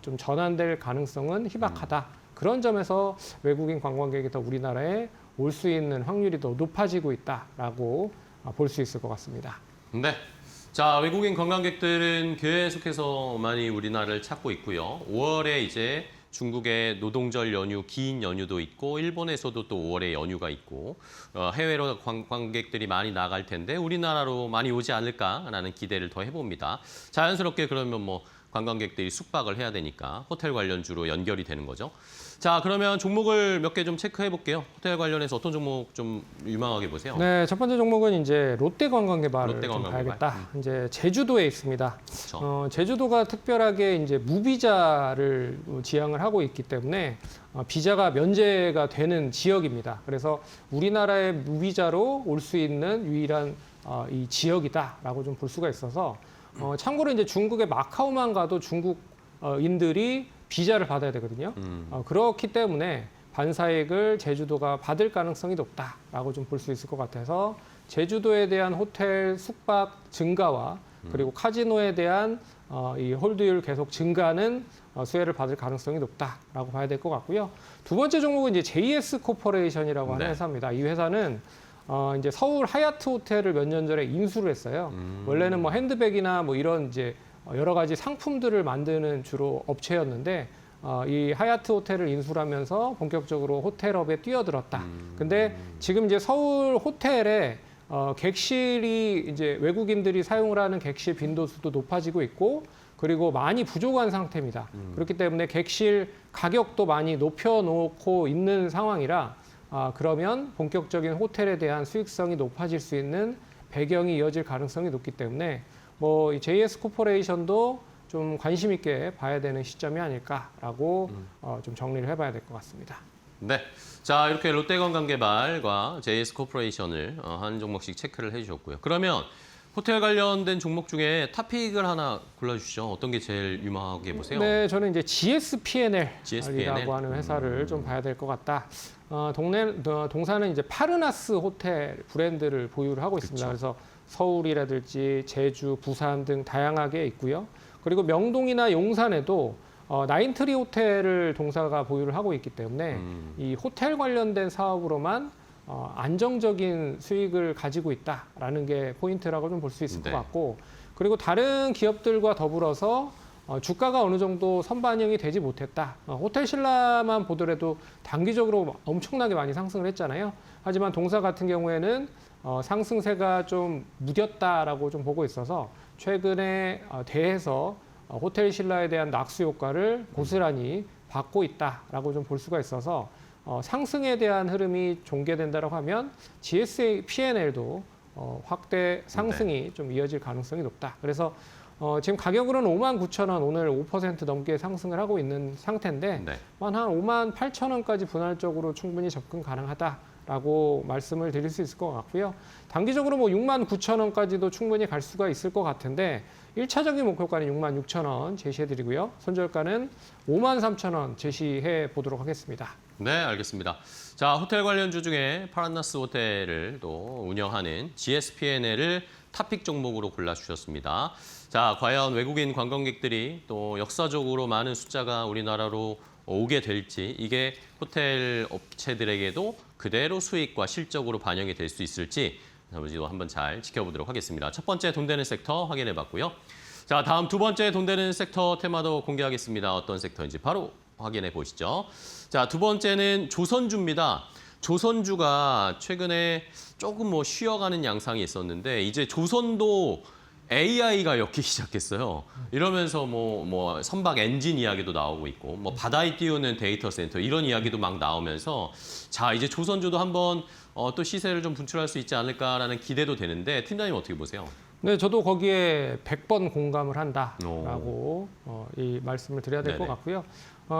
좀 전환될 가능성은 희박하다. 그런 점에서 외국인 관광객이 더 우리나라에 올 수 있는 확률이 더 높아지고 있다라고 볼 수 있을 것 같습니다. 네. 자, 외국인 관광객들은 계속해서 많이 우리나라를 찾고 있고요. 5월에 이제 중국의 노동절 연휴, 긴 연휴도 있고, 일본에서도 또 5월에 연휴가 있고, 해외로 관광객들이 많이 나갈 텐데 우리나라로 많이 오지 않을까라는 기대를 더 해봅니다. 자연스럽게 그러면 뭐 관광객들이 숙박을 해야 되니까 호텔 관련주로 연결이 되는 거죠. 자, 그러면 종목을 몇 개 좀 체크해 볼게요. 호텔 관련해서 어떤 종목 좀 유망하게 보세요? 네, 첫 번째 종목은 이제 롯데관광개발을 좀 롯데관광개발. 봐야겠다. 이제 제주도에 있습니다. 그렇죠. 제주도가 특별하게 이제 무비자를 지향을 하고 있기 때문에 비자가 면제가 되는 지역입니다. 그래서 우리나라의 무비자로 올 수 있는 유일한 이 지역이다라고 좀 볼 수가 있어서 참고로 이제 중국의 마카오만 가도 중국인들이 비자를 받아야 되거든요. 그렇기 때문에 반사익을 제주도가 받을 가능성이 높다라고 좀 볼 수 있을 것 같아서 제주도에 대한 호텔 숙박 증가와 그리고 카지노에 대한 이 홀드율 계속 증가는 수혜를 받을 가능성이 높다라고 봐야 될 것 같고요. 두 번째 종목은 이제 JS 코퍼레이션이라고 하는 네. 회사입니다. 이 회사는 이제 서울 하얏트 호텔을 몇 년 전에 인수를 했어요. 원래는 뭐 핸드백이나 뭐 이런 이제 여러 가지 상품들을 만드는 주로 업체였는데 이 하얏트 호텔을 인수를 하면서 본격적으로 호텔업에 뛰어들었다. 근데 지금 이제 서울 호텔에 객실이 이제 외국인들이 사용을 하는 객실 빈도수도 높아지고 있고, 그리고 많이 부족한 상태입니다. 그렇기 때문에 객실 가격도 많이 높여놓고 있는 상황이라 그러면 본격적인 호텔에 대한 수익성이 높아질 수 있는 배경이 이어질 가능성이 높기 때문에 뭐 이 JS 코퍼레이션도 좀 관심 있게 봐야 되는 시점이 아닐까라고 좀 정리를 해봐야 될 것 같습니다. 네. 자, 이렇게 롯데관광개발과 JS코퍼레이션을 한 종목씩 체크를 해주셨고요. 그러면 호텔 관련된 종목 중에 탑픽을 하나 골라주시죠. 어떤 게 제일 유망하게 보세요? 네, 저는 이제 GSP&L이라고 GSP&L? 하는 회사를 좀 봐야 될 것 같다. 동사는 이제 파르나스 호텔 브랜드를 보유를 하고 있습니다. 그래서 서울이라든지 제주, 부산 등 다양하게 있고요. 그리고 명동이나 용산에도 나인트리 호텔을 동사가 보유를 하고 있기 때문에 이 호텔 관련된 사업으로만 안정적인 수익을 가지고 있다라는 게 포인트라고 좀 볼 수 있을 것 같고, 그리고 다른 기업들과 더불어서 주가가 어느 정도 선반영이 되지 못했다. 호텔 신라만 보더라도 단기적으로 엄청나게 많이 상승을 했잖아요. 하지만 동사 같은 경우에는 상승세가 좀 무뎠다라고 좀 보고 있어서 최근에 대해서 호텔 신라에 대한 낙수 효과를 고스란히 받고 있다라고 좀 볼 수가 있어서 상승에 대한 흐름이 종개된다고 하면 GSP&L도 확대 상승이 좀 이어질 가능성이 높다. 그래서 지금 가격으로는 59,000원, 오늘 5% 넘게 상승을 하고 있는 상태인데 네. 한 58,000원까지 분할적으로 충분히 접근 가능하다라고 말씀을 드릴 수 있을 것 같고요. 단기적으로 뭐 69,000원까지도 충분히 갈 수가 있을 것 같은데 1차적인 목표가는 66,000원 제시해드리고요. 손절가는 53,000원 제시해 보도록 하겠습니다. 네, 알겠습니다. 자, 호텔 관련주 중에 파란나스 호텔을 또 운영하는 GSP&L을 탑픽 종목으로 골라주셨습니다. 자, 과연 외국인 관광객들이 또 역사적으로 많은 숫자가 우리나라로 오게 될지, 이게 호텔 업체들에게도 그대로 수익과 실적으로 반영이 될 수 있을지 한번 잘 지켜보도록 하겠습니다. 첫 번째 돈 되는 섹터 확인해 봤고요. 자, 다음 두 번째 돈 되는 섹터 테마도 공개하겠습니다. 어떤 섹터인지 바로 확인해 보시죠. 자, 두 번째는 조선주입니다. 조선주가 최근에 조금 쉬어가는 양상이 있었는데 이제 조선도 AI가 엮이기 시작했어요. 이러면서 선박 엔진 이야기도 나오고 있고 바다에 띄우는 데이터 센터 이런 이야기도 막 나오면서 자, 이제 조선주도 한번 또 시세를 좀 분출할 수 있지 않을까라는 기대도 되는데 팀장님 어떻게 보세요? 네, 저도 거기에 100번 공감을 한다라고 이 말씀을 드려야 될 것 같고요.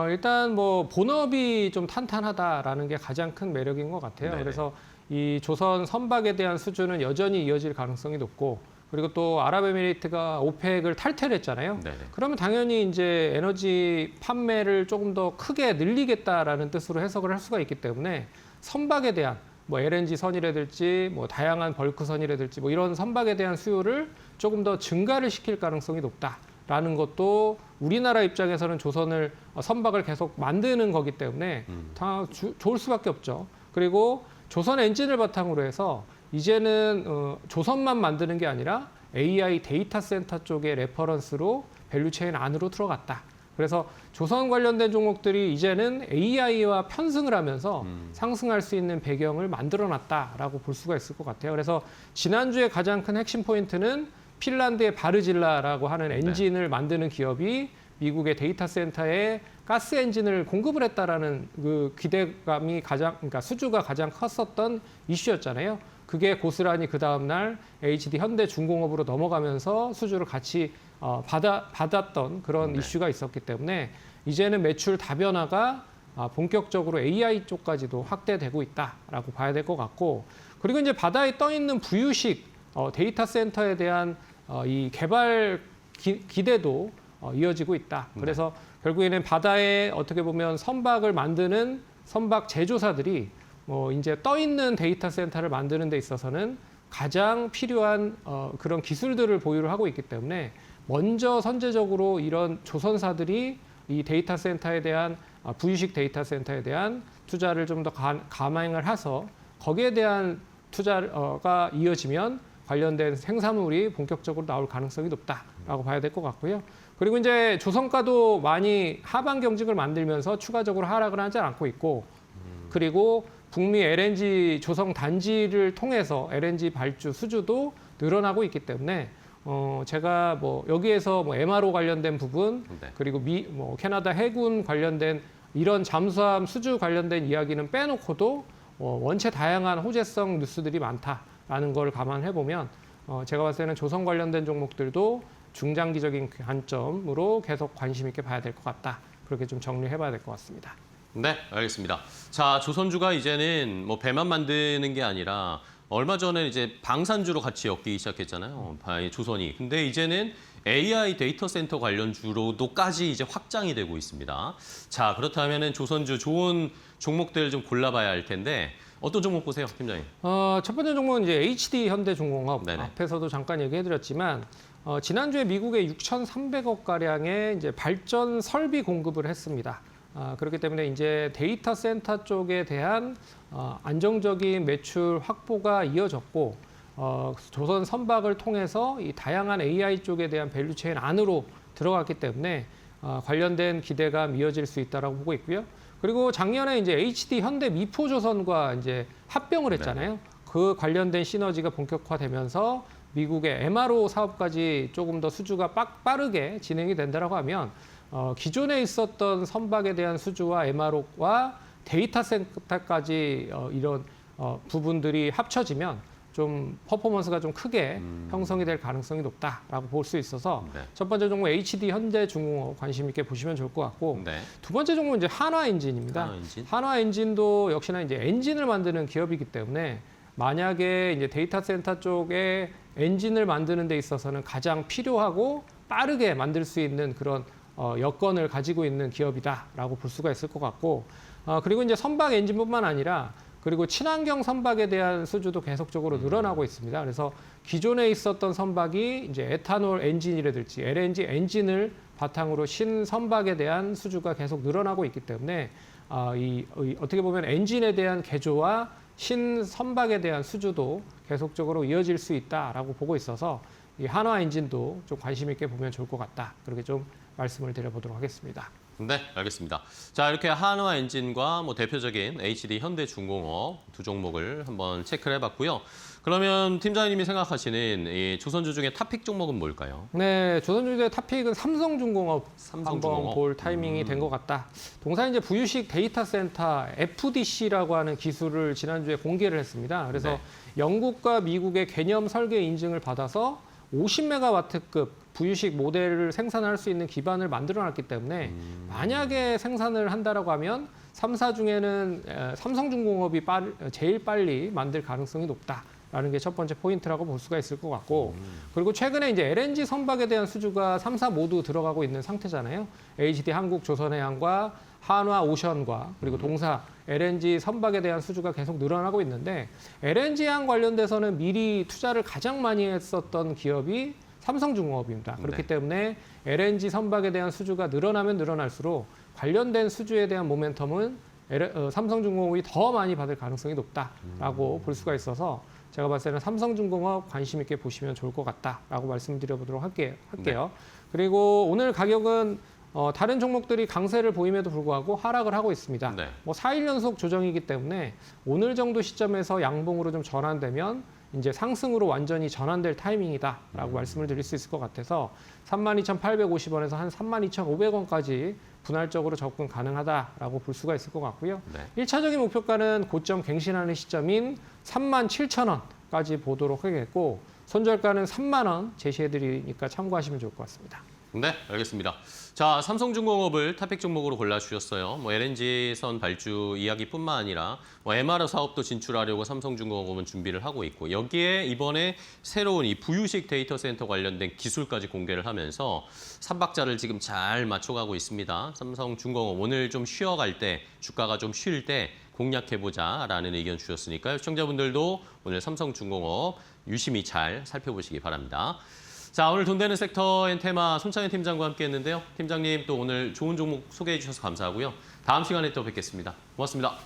일단 본업이 좀 탄탄하다라는 게 가장 큰 매력인 것 같아요. 네네. 그래서 이 조선 선박에 대한 수주는 여전히 이어질 가능성이 높고, 그리고 또 아랍에미리트가 오펙을 탈퇴를 했잖아요. 네네. 그러면 당연히 이제 에너지 판매를 조금 더 크게 늘리겠다라는 뜻으로 해석을 할 수가 있기 때문에 선박에 대한 LNG 선이라든지 다양한 벌크 선이라든지 이런 선박에 대한 수요를 조금 더 증가를 시킬 가능성이 높다라는 것도 우리나라 입장에서는 조선을 선박을 계속 만드는 거기 때문에 다 좋을 수밖에 없죠. 그리고 조선 엔진을 바탕으로 해서 이제는 조선만 만드는 게 아니라 AI 데이터 센터 쪽의 레퍼런스로 밸류체인 안으로 들어갔다. 그래서 조선 관련된 종목들이 이제는 AI와 편승을 하면서 상승할 수 있는 배경을 만들어놨다라고 볼 수가 있을 것 같아요. 그래서 지난주에 가장 큰 핵심 포인트는 핀란드의 바르질라라고 하는 엔진을 만드는 기업이 미국의 데이터 센터에 가스 엔진을 공급을 했다라는 그 기대감이 그러니까 수주가 가장 컸었던 이슈였잖아요. 그게 고스란히 그 다음 날 HD 현대중공업으로 넘어가면서 수주를 같이 받았던 그런 이슈가 있었기 때문에 이제는 매출 다변화가 본격적으로 AI 쪽까지도 확대되고 있다라고 봐야 될 것 같고, 그리고 이제 바다에 떠 있는 부유식 데이터 센터에 대한 이 개발 기대도 이어지고 있다. 그래서 결국에는 바다에 어떻게 보면 선박을 만드는 선박 제조사들이 이제 떠 있는 데이터 센터를 만드는 데 있어서는 가장 필요한 그런 기술들을 보유를 하고 있기 때문에 먼저 선제적으로 이런 조선사들이 이 데이터 센터에 대한 부유식 데이터 센터에 대한 투자를 좀 더 감행을 해서 거기에 대한 투자가 이어지면 관련된 생산물이 본격적으로 나올 가능성이 높다라고 봐야 될 것 같고요. 그리고 이제 조선가도 많이 하반 경직을 만들면서 추가적으로 하락을 하지 않고 있고, 그리고 북미 LNG 조성 단지를 통해서 LNG 발주 수주도 늘어나고 있기 때문에 제가 여기에서 MRO 관련된 부분, 그리고 캐나다 해군 관련된 이런 잠수함 수주 관련된 이야기는 빼놓고도 원체 다양한 호재성 뉴스들이 많다라는 걸 감안해 보면 제가 봤을 때는 조선 관련된 종목들도 중장기적인 관점으로 계속 관심 있게 봐야 될 것 같다. 그렇게 좀 정리해 봐야 될 것 같습니다. 네, 알겠습니다. 자, 조선주가 이제는 뭐 배만 만드는 게 아니라 얼마 전에 이제 방산주로 같이 엮이기 시작했잖아요. 조선이. 근데 이제는 AI 데이터 센터 관련주로도까지 이제 확장이 되고 있습니다. 자, 그렇다면은 조선주 좋은 종목들 좀 골라봐야 할 텐데 어떤 종목 보세요, 팀장님? 첫 번째 종목은 이제 HD 현대중공업. 네네. 앞에서도 잠깐 얘기해드렸지만 지난주에 미국에 6,300억 가량의 이제 발전 설비 공급을 했습니다. 그렇기 때문에 이제 데이터 센터 쪽에 대한 안정적인 매출 확보가 이어졌고 조선 선박을 통해서 이 다양한 AI 쪽에 대한 밸류체인 안으로 들어갔기 때문에 관련된 기대감 이어질 수 있다라고 보고 있고요. 그리고 작년에 이제 HD 현대 미포조선과 이제 합병을 했잖아요. 그 관련된 시너지가 본격화되면서 미국의 MRO 사업까지 조금 더 수주가 빠르게 진행이 된다라고 하면 기존에 있었던 선박에 대한 수주와 MRO와 데이터 센터까지 이런 부분들이 합쳐지면 좀 퍼포먼스가 좀 크게 형성이 될 가능성이 높다라고 볼 수 있어서 네. 첫 번째 종목 HD 현대중공업 관심 있게 보시면 좋을 것 같고 네. 두 번째 종목은 이제 한화엔진입니다. 한화엔진. 한화엔진도 역시나 이제 엔진을 만드는 기업이기 때문에 만약에 이제 데이터 센터 쪽에 엔진을 만드는 데 있어서는 가장 필요하고 빠르게 만들 수 있는 그런 여건을 가지고 있는 기업이다라고 볼 수가 있을 것 같고 그리고 이제 선박 엔진뿐만 아니라 그리고 친환경 선박에 대한 수주도 계속적으로 늘어나고 있습니다. 그래서 기존에 있었던 선박이 이제 에탄올 엔진이라든지 LNG 엔진을 바탕으로 신선박에 대한 수주가 계속 늘어나고 있기 때문에 어떻게 보면 엔진에 대한 개조와 신선박에 대한 수주도 계속적으로 이어질 수 있다라고 보고 있어서 이 한화 엔진도 좀 관심 있게 보면 좋을 것 같다. 그렇게 좀 말씀을 드려보도록 하겠습니다. 네, 알겠습니다. 자, 이렇게 한화 엔진과 뭐 대표적인 HD 현대중공업 두 종목을 한번 체크를 해봤고요. 그러면 팀장님이 생각하시는 이 조선주 중에 탑픽 종목은 뭘까요? 네, 조선주의 탑픽은 삼성중공업 삼성중공업. 한번 볼 타이밍이 된 것 같다. 동사 이제 부유식 데이터 센터 FDC라고 하는 기술을 지난주에 공개를 했습니다. 그래서 네. 영국과 미국의 개념 설계 인증을 받아서 50메가와트급 부유식 모델을 생산할 수 있는 기반을 만들어놨기 때문에 만약에 생산을 한다라고 하면 3사 중에는 삼성중공업이 제일 빨리 만들 가능성이 높다라는 게 첫 번째 포인트라고 볼 수가 있을 것 같고 그리고 최근에 이제 LNG 선박에 대한 수주가 3사 모두 들어가고 있는 상태잖아요. HD 한국조선해양과 한화오션과 그리고 동사 LNG 선박에 대한 수주가 계속 늘어나고 있는데 LNG항 관련돼서는 미리 투자를 가장 많이 했었던 기업이 삼성중공업입니다. 그렇기 네. 때문에 LNG 선박에 대한 수주가 늘어나면 늘어날수록 관련된 수주에 대한 모멘텀은 삼성중공업이 더 많이 받을 가능성이 높다라고 볼 수가 있어서 제가 봤을 때는 삼성중공업 관심 있게 보시면 좋을 것 같다라고 말씀드려보도록 할게요. 네. 그리고 오늘 가격은 다른 종목들이 강세를 보임에도 불구하고 하락을 하고 있습니다. 네. 뭐 4일 연속 조정이기 때문에 오늘 정도 시점에서 양봉으로 좀 전환되면 이제 상승으로 완전히 전환될 타이밍이다라고 말씀을 드릴 수 있을 것 같아서 32,850원에서 한 32,500원까지 분할적으로 접근 가능하다라고 볼 수가 있을 것 같고요. 네. 1차적인 목표가는 고점 갱신하는 시점인 37,000원까지 보도록 하겠고 손절가는 3만 원 제시해드리니까 참고하시면 좋을 것 같습니다. 네, 알겠습니다. 자, 삼성중공업을 탑픽 종목으로 골라주셨어요. 뭐 LNG선 발주 이야기뿐만 아니라 뭐 MRO 사업도 진출하려고 삼성중공업은 준비를 하고 있고 여기에 이번에 새로운 이 부유식 데이터 센터 관련된 기술까지 공개를 하면서 삼박자를 지금 잘 맞춰가고 있습니다. 삼성중공업 오늘 좀 쉬어갈 때 주가가 좀 쉴 때 공략해보자라는 의견 주셨으니까요. 시청자분들도 오늘 삼성중공업 유심히 잘 살펴보시기 바랍니다. 자, 오늘 돈 되는 섹터 앤 테마 손창현 팀장과 함께 했는데요. 팀장님 또 오늘 좋은 종목 소개해 주셔서 감사하고요. 다음 시간에 또 뵙겠습니다. 고맙습니다.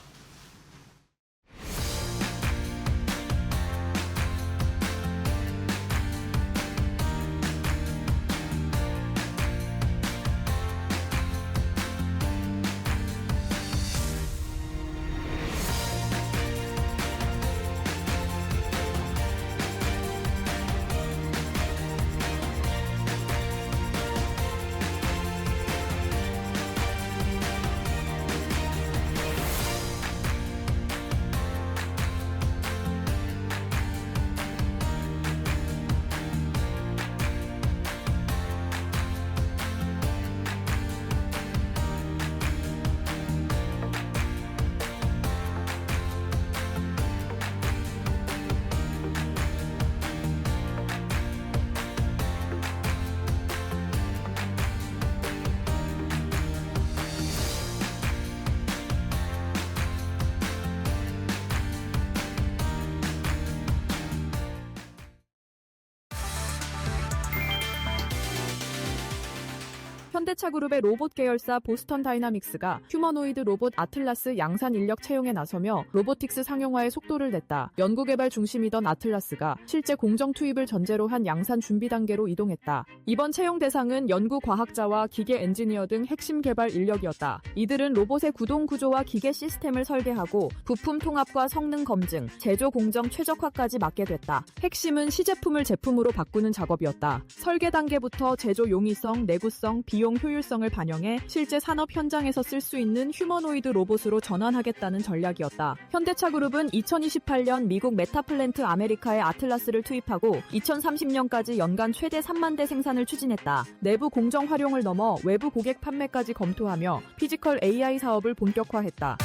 현대차그룹의 로봇 계열사 보스턴 다이나믹스가 휴머노이드 로봇 아틀라스 양산 인력 채용에 나서며 로보틱스 상용화에 속도를 냈다. 연구개발 중심이던 아틀라스가 실제 공정 투입을 전제로 한 양산 준비 단계로 이동했다. 이번 채용 대상은 연구 과학자와 기계 엔지니어 등 핵심 개발 인력이었다. 이들은 로봇의 구동 구조와 기계 시스템을 설계하고 부품 통합과 성능 검증, 제조 공정 최적화까지 맡게 됐다. 핵심은 시제품을 제품으로 바꾸는 작업이었다. 설계 단계부터 제조 용이성, 내구성, 비용 효율성을 반영해 실제 산업 현장에서 쓸 수 있는 휴머노이드 로봇으로 전환하겠다는 전략이었다. 현대차그룹은 2028년 미국 메타플랜트 아메리카에 아틀라스를 투입하고 2030년까지 연간 최대 3만 대 생산을 추진했다. 내부 공정 활용을 넘어 외부 고객 판매까지 검토하며 피지컬 AI 사업을 본격화했다.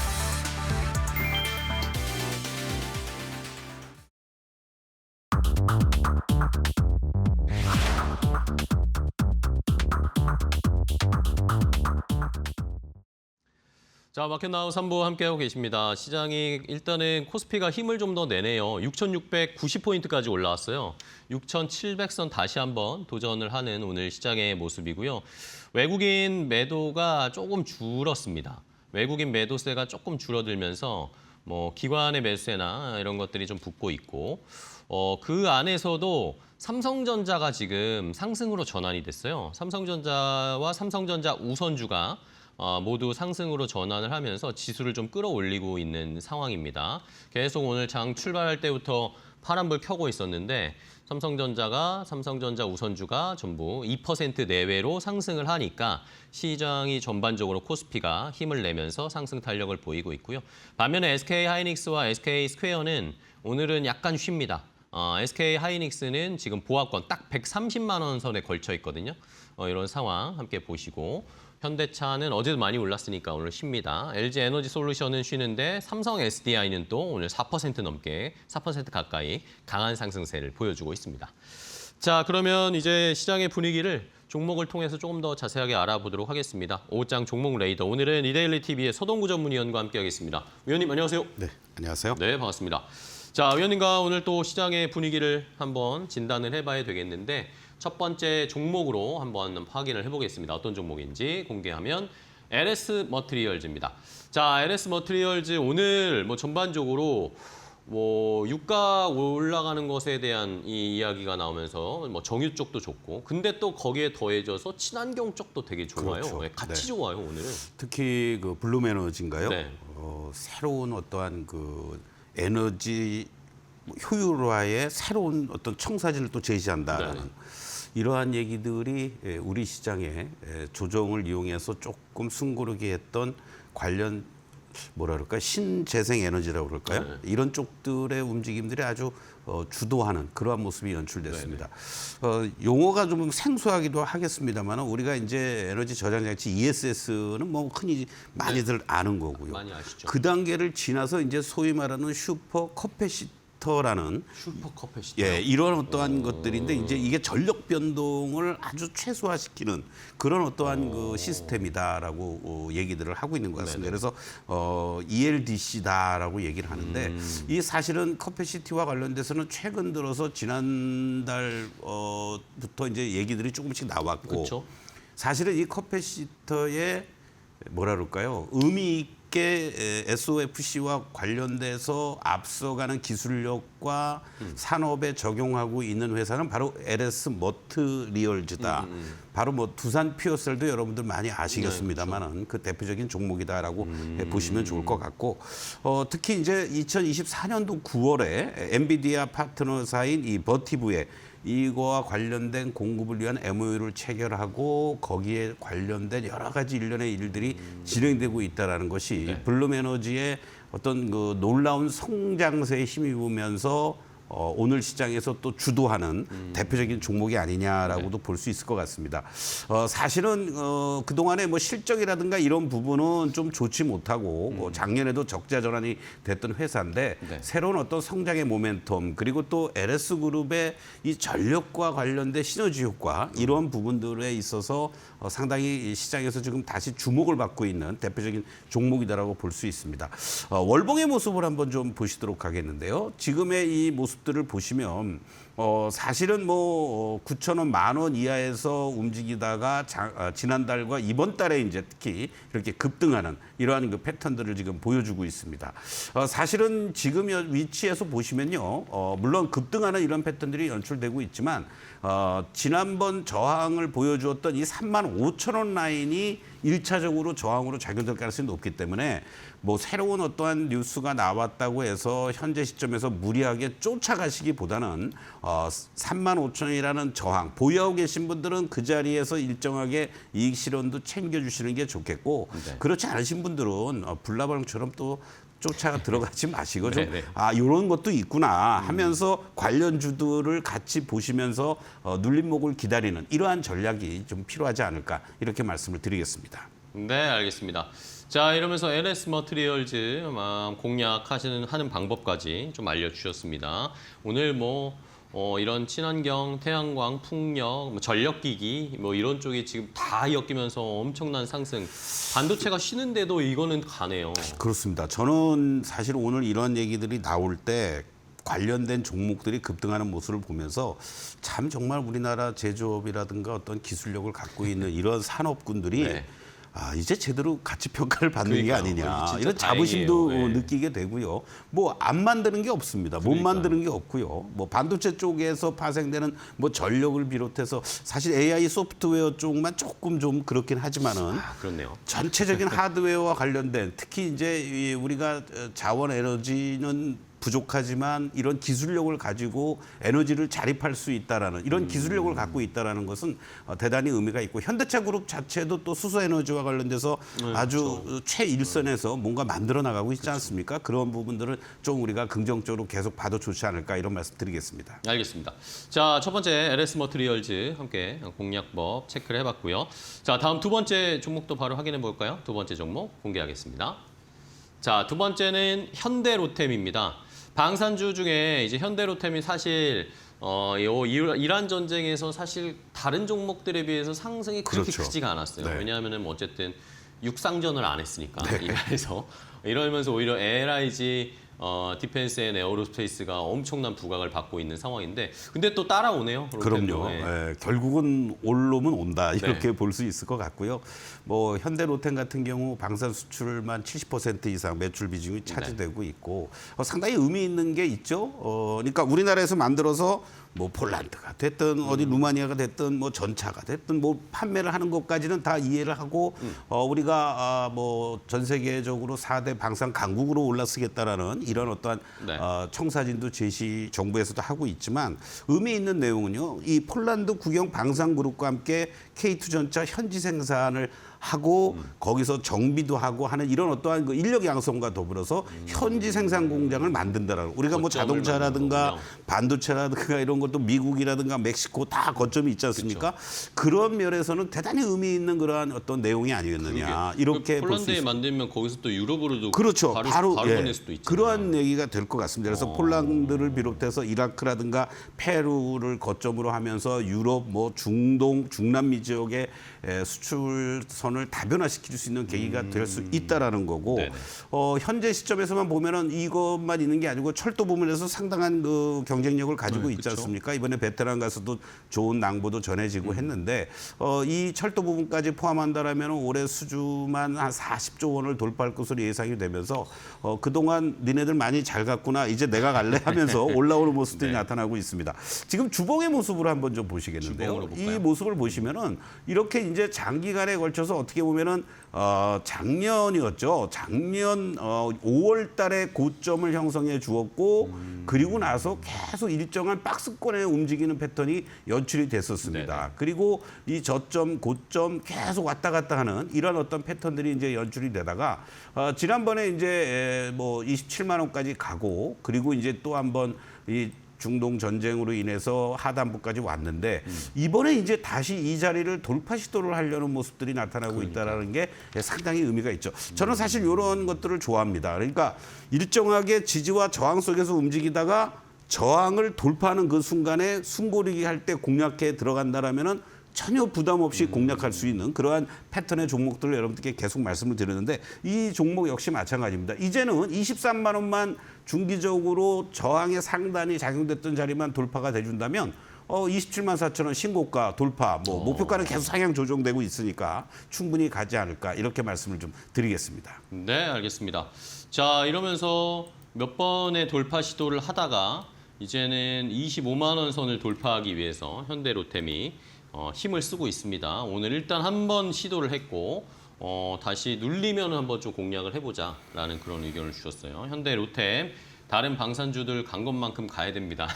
자, 마켓나우 3부 함께하고 계십니다. 시장이 일단은 코스피가 힘을 좀 더 내네요. 6,690포인트까지 올라왔어요. 6,700선 다시 한번 도전을 하는 오늘 시장의 모습이고요. 외국인 매도가 조금 줄었습니다. 외국인 매도세가 조금 줄어들면서 기관의 매수세나 이런 것들이 좀 붙고 있고 그 안에서도 삼성전자가 지금 상승으로 전환이 됐어요. 삼성전자와 삼성전자 우선주가 모두 상승으로 전환을 하면서 지수를 좀 끌어올리고 있는 상황입니다. 계속 오늘 장 출발할 때부터 파란불 켜고 있었는데 삼성전자 우선주가 전부 2% 내외로 상승을 하니까 시장이 전반적으로 코스피가 힘을 내면서 상승 탄력을 보이고 있고요. 반면에 SK하이닉스와 SK스퀘어는 오늘은 약간 쉽니다. SK하이닉스는 지금 보합권 딱 130만 원 선에 걸쳐 있거든요. 이런 상황 함께 보시고 현대차는 어제도 많이 올랐으니까 오늘 쉽니다. LG에너지솔루션은 쉬는데 삼성 SDI는 또 오늘 4% 넘게 4% 가까이 강한 상승세를 보여주고 있습니다. 자, 그러면 이제 시장의 분위기를 종목을 통해서 조금 더 자세하게 알아보도록 하겠습니다. 오후장 종목 레이더. 오늘은 이데일리 TV의 서동구 전문위원과 함께하겠습니다. 위원님 안녕하세요. 네, 안녕하세요. 네, 반갑습니다. 자, 위원님과 오늘 또 시장의 분위기를 한번 진단을 해봐야 되겠는데 첫 번째 종목으로 한번 확인을 해보겠습니다. 어떤 종목인지 공개하면 LS 머티리얼즈입니다. 자, LS 머티리얼즈 오늘 전반적으로 유가 올라가는 것에 대한 이 이야기가 나오면서 정유 쪽도 좋고 근데 또 거기에 더해져서 친환경 쪽도 되게 좋아요. 그렇죠. 같이 네. 좋아요, 오늘은. 특히 그 블룸에너지인가요? 네. 새로운 어떠한 그 에너지 효율화의 새로운 어떤 청사진을 또 제시한다라는 네. 이러한 얘기들이 우리 시장의 조정을 이용해서 조금 숨고르게 했던 관련 신재생 에너지라고 그럴까요? 네. 이런 쪽들의 움직임들이 아주 주도하는 그러한 모습이 연출됐습니다. 용어가 좀 생소하기도 하겠습니다만 우리가 이제 에너지 저장 장치 ESS는 흔히 많이들 아는 거고요. 많이 아시죠? 그 단계를 지나서 이제 소위 말하는 슈퍼 커패시터라는 슈퍼 커패시터. 이런 어떠한 것들인데 이제 이게 전력 변동을 아주 최소화시키는 그런 어떠한 그 시스템이다라고 얘기들을 하고 있는 것 같습니다. 그래서 ELDC다라고 얘기를 하는데 이 사실은 커패시티와 관련돼서는 최근 들어서 지난달부터 이제 얘기들이 조금씩 나왔고 그렇죠. 사실은 이 커패시터의 의미 있게 SOFC와 관련돼서 앞서가는 기술력과 산업에 적용하고 있는 회사는 바로 LS 머티리얼즈다. 바로 두산 퓨어셀도 여러분들 많이 아시겠습니다만은 네, 그렇죠. 그 대표적인 종목이다라고 보시면 좋을 것 같고 특히 이제 2024년도 9월에 엔비디아 파트너사인 이 버티브에 이거와 관련된 공급을 위한 MOU를 체결하고 거기에 관련된 여러 가지 일련의 일들이 진행되고 있다는 것이 블룸에너지의 어떤 그 놀라운 성장세에 힘입으면서 오늘 시장에서 또 주도하는 대표적인 종목이 아니냐라고도 볼 수 있을 것 같습니다. 사실은 그동안에 실적이라든가 이런 부분은 좀 좋지 못하고 작년에도 적자 전환이 됐던 회사인데 새로운 어떤 성장의 모멘텀 그리고 또 LS그룹의 이 전력과 관련된 시너지 효과 이런 부분들에 있어서 상당히 시장에서 지금 다시 주목을 받고 있는 대표적인 종목이다라고 볼 수 있습니다. 월봉의 모습을 한번 좀 보시도록 하겠는데요. 지금의 이 모습들을 보시면 사실은 뭐 9,000원, 10,000원 이하에서 움직이다가 지난달과 이번 달에 이제 특히 이렇게 급등하는 이러한 그 패턴들을 지금 보여주고 있습니다. 사실은 지금 위치에서 보시면요, 물론 급등하는 이런 패턴들이 연출되고 있지만 지난번 저항을 보여주었던 이 35,000원 라인이 1차적으로 저항으로 작용될 가능성이 높기 때문에 뭐 새로운 어떠한 뉴스가 나왔다고 해서 현재 시점에서 무리하게 쫓아가시기보다는 35,000원이라는 저항 보유하고 계신 분들은 그 자리에서 일정하게 이익 실현도 챙겨주시는 게 좋겠고 네. 그렇지 않으신 분들은 불나방처럼 또 쫓아 들어가지 마시고 좀 네네. 이런 것도 있구나 하면서 관련주들을 같이 보시면서 눌림목을 기다리는 이러한 전략이 좀 필요하지 않을까 이렇게 말씀을 드리겠습니다. 네, 알겠습니다. 자, 이러면서 LS 머티리얼즈 하는 방법까지 좀 알려주셨습니다. 오늘 이런 친환경, 태양광, 풍력, 전력기기 이런 쪽이 지금 다 엮이면서 엄청난 상승. 반도체가 쉬는데도 이거는 가네요. 그렇습니다. 저는 사실 오늘 이런 얘기들이 나올 때 관련된 종목들이 급등하는 모습을 보면서 참 정말 우리나라 제조업이라든가 어떤 기술력을 갖고 있는 이런 산업군들이 네. 이제 제대로 가치 평가를 받는 게 그러니까요. 아니냐 진짜 이런 자부심도 다행이에요. 네. 느끼게 되고요. 뭐 안 만드는 게 없습니다. 못 그러니까요. 만드는 게 없고요. 뭐 반도체 쪽에서 파생되는 뭐 전력을 비롯해서 사실 AI 소프트웨어 쪽만 조금 좀 그렇긴 하지만은 그렇네요. 전체적인 하드웨어와 관련된 특히 이제 우리가 자원 에너지는 부족하지만 이런 기술력을 가지고 에너지를 자립할 수 있다라는 이런 기술력을 갖고 있다라는 것은 대단히 의미가 있고 현대차 그룹 자체도 또 수소 에너지와 관련돼서 아주 최일선에서 뭔가 만들어 나가고 있지 않습니까? 그런 부분들을 좀 우리가 긍정적으로 계속 봐도 좋지 않을까 이런 말씀 드리겠습니다. 알겠습니다. 자, 첫 번째 LS 머티리얼즈 함께 공략법 체크를 해봤고요. 자, 다음 두 번째 종목도 바로 확인해 볼까요? 두 번째 종목 공개하겠습니다. 자, 두 번째는 현대로템입니다. 방산주 중에 이제 현대로템이 사실 이란 전쟁에서 사실 다른 종목들에 비해서 상승이 그렇게 그렇죠. 크지가 않았어요. 네. 왜냐하면은 어쨌든 육상전을 안 했으니까 네. 이란에서 이러면서 오히려 LIG 디펜스 앤 에어로스페이스가 엄청난 부각을 받고 있는 상황인데 근데 또 따라오네요. 로템도. 그럼요. 네. 예, 결국은 올로면 온다 이렇게 볼 수 있을 것 같고요. 뭐 현대로템 같은 경우 방산 수출만 70% 이상 매출 비중이 차지되고 있고 상당히 의미 있는 게 있죠. 그러니까 우리나라에서 만들어서 뭐 폴란드가 됐든 어디 루마니아가 됐든 뭐 전차가 됐든 뭐 판매를 하는 것까지는 다 이해를 하고 우리가 뭐 전 세계적으로 4대 방산 강국으로 올라서겠다라는 이런 어떠한 네. 청사진도 제시 정부에서도 하고 있지만 의미 있는 내용은요. 이 폴란드 국영 방산그룹과 함께 K2전차 현지 생산을 하고 거기서 정비도 하고 하는 이런 어떠한 그 인력 양성과 더불어서 현지 생산 공장을 만든다라는 우리가 뭐 거점을 자동차라든가 만드는 거군요. 반도체라든가 이런 것도 미국이라든가 멕시코 다 거점이 있지 않습니까? 그런 면에서는 대단히 의미 있는 그러한 어떤 내용이 아니었느냐 이렇게 볼 수 폴란드에 있습니다. 만들면 거기서 또 유럽으로도 그렇죠. 바로 예. 보낼 수도 있잖아요. 그러한 얘기가 될 것 같습니다. 그래서 폴란드를 비롯해서 이라크라든가 페루를 거점으로 하면서 유럽, 뭐 중동, 중남미 지역의 수출선을 다변화시킬 수 있는 계기가 될 수 있다라는 거고 네네. 현재 시점에서만 보면은 이것만 있는 게 아니고 철도 부문에서 상당한 그 경쟁력을 가지고 있지 그렇죠. 않습니까? 이번에 베테랑 가서도 좋은 낭보도 전해지고 했는데 이 철도 부분까지 포함한다라면 올해 수주만 한 40조 원을 돌파할 것으로 예상이 되면서 그동안 니네들 많이 잘 갔구나 이제 내가 갈래 하면서 올라오는 모습들이 네. 나타나고 있습니다. 지금 주봉의 모습을 한번 좀 보시겠는데요. 주봉으로 볼까요? 이 모습을 보시면은 이렇게 이제 장기간에 걸쳐서 어떻게 보면은 작년이었죠. 작년 5월 달에 고점을 형성해 주었고 그리고 나서 계속 일정한 박스권에 움직이는 패턴이 연출이 됐었습니다. 네네. 그리고 이 저점, 고점 계속 왔다 갔다 하는 이런 어떤 패턴들이 이제 연출이 되다가 지난번에 이제 뭐 27만 원까지 가고 그리고 이제 또 한번 이 중동 전쟁으로 인해서 하단부까지 왔는데 이번에 이제 다시 이 자리를 돌파 시도를 하려는 모습들이 나타나고 있다는 게 상당히 의미가 있죠. 저는 사실 이런 것들을 좋아합니다. 그러니까 일정하게 지지와 저항 속에서 움직이다가 저항을 돌파하는 그 순간에 숨고르기 할 때 공략해 들어간다라면은 전혀 부담 없이 공략할 수 있는 그러한 패턴의 종목들을 여러분들께 계속 말씀을 드렸는데 이 종목 역시 마찬가지입니다. 이제는 23만 원만 중기적으로 저항의 상단이 작용됐던 자리만 돌파가 돼준다면 27만 4천 원 신고가 돌파, 목표가는 계속 상향 조정되고 있으니까 충분히 가지 않을까 이렇게 말씀을 좀 드리겠습니다. 네, 알겠습니다. 자, 이러면서 몇 번의 돌파 시도를 하다가 이제는 25만 원 선을 돌파하기 위해서 현대로템이 힘을 쓰고 있습니다. 오늘 일단 한 번 시도를 했고 다시 눌리면 한번 좀 공략을 해보자라는 그런 의견을 주셨어요. 현대로템 다른 방산주들 간 것만큼 가야 됩니다.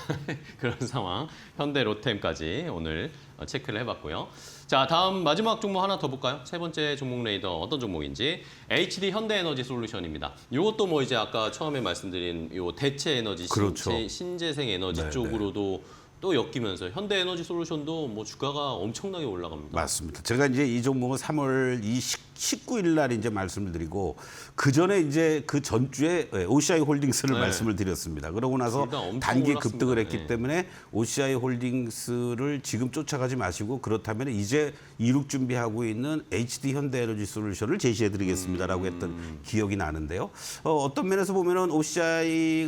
그런 상황. 현대로템까지 오늘 체크를 해봤고요. 자, 다음 마지막 종목 하나 더 볼까요? 세 번째 종목 레이더 어떤 종목인지 HD 현대에너지 솔루션입니다. 이것도 뭐 이제 아까 처음에 말씀드린 요 대체 에너지, 그렇죠. 신재생 에너지 네, 쪽으로도 또 엮이면서 현대에너지 솔루션도 뭐 주가가 엄청나게 올라갑니다. 맞습니다. 제가 이제 이 종목은 3월 19일 날 이제 말씀을 드리고 그 전에 이제 그 전주에 OCI 홀딩스를 네. 말씀을 드렸습니다. 그러고 나서 둘다 엄청 단기 올랐습니다. 급등을 했기 네. 때문에 OCI 홀딩스를 지금 쫓아가지 마시고 그렇다면 이제 이륙 준비하고 있는 HD 현대에너지 솔루션을 제시해 드리겠습니다라고 했던 기억이 나는데요. 어떤 면에서 보면은 OCI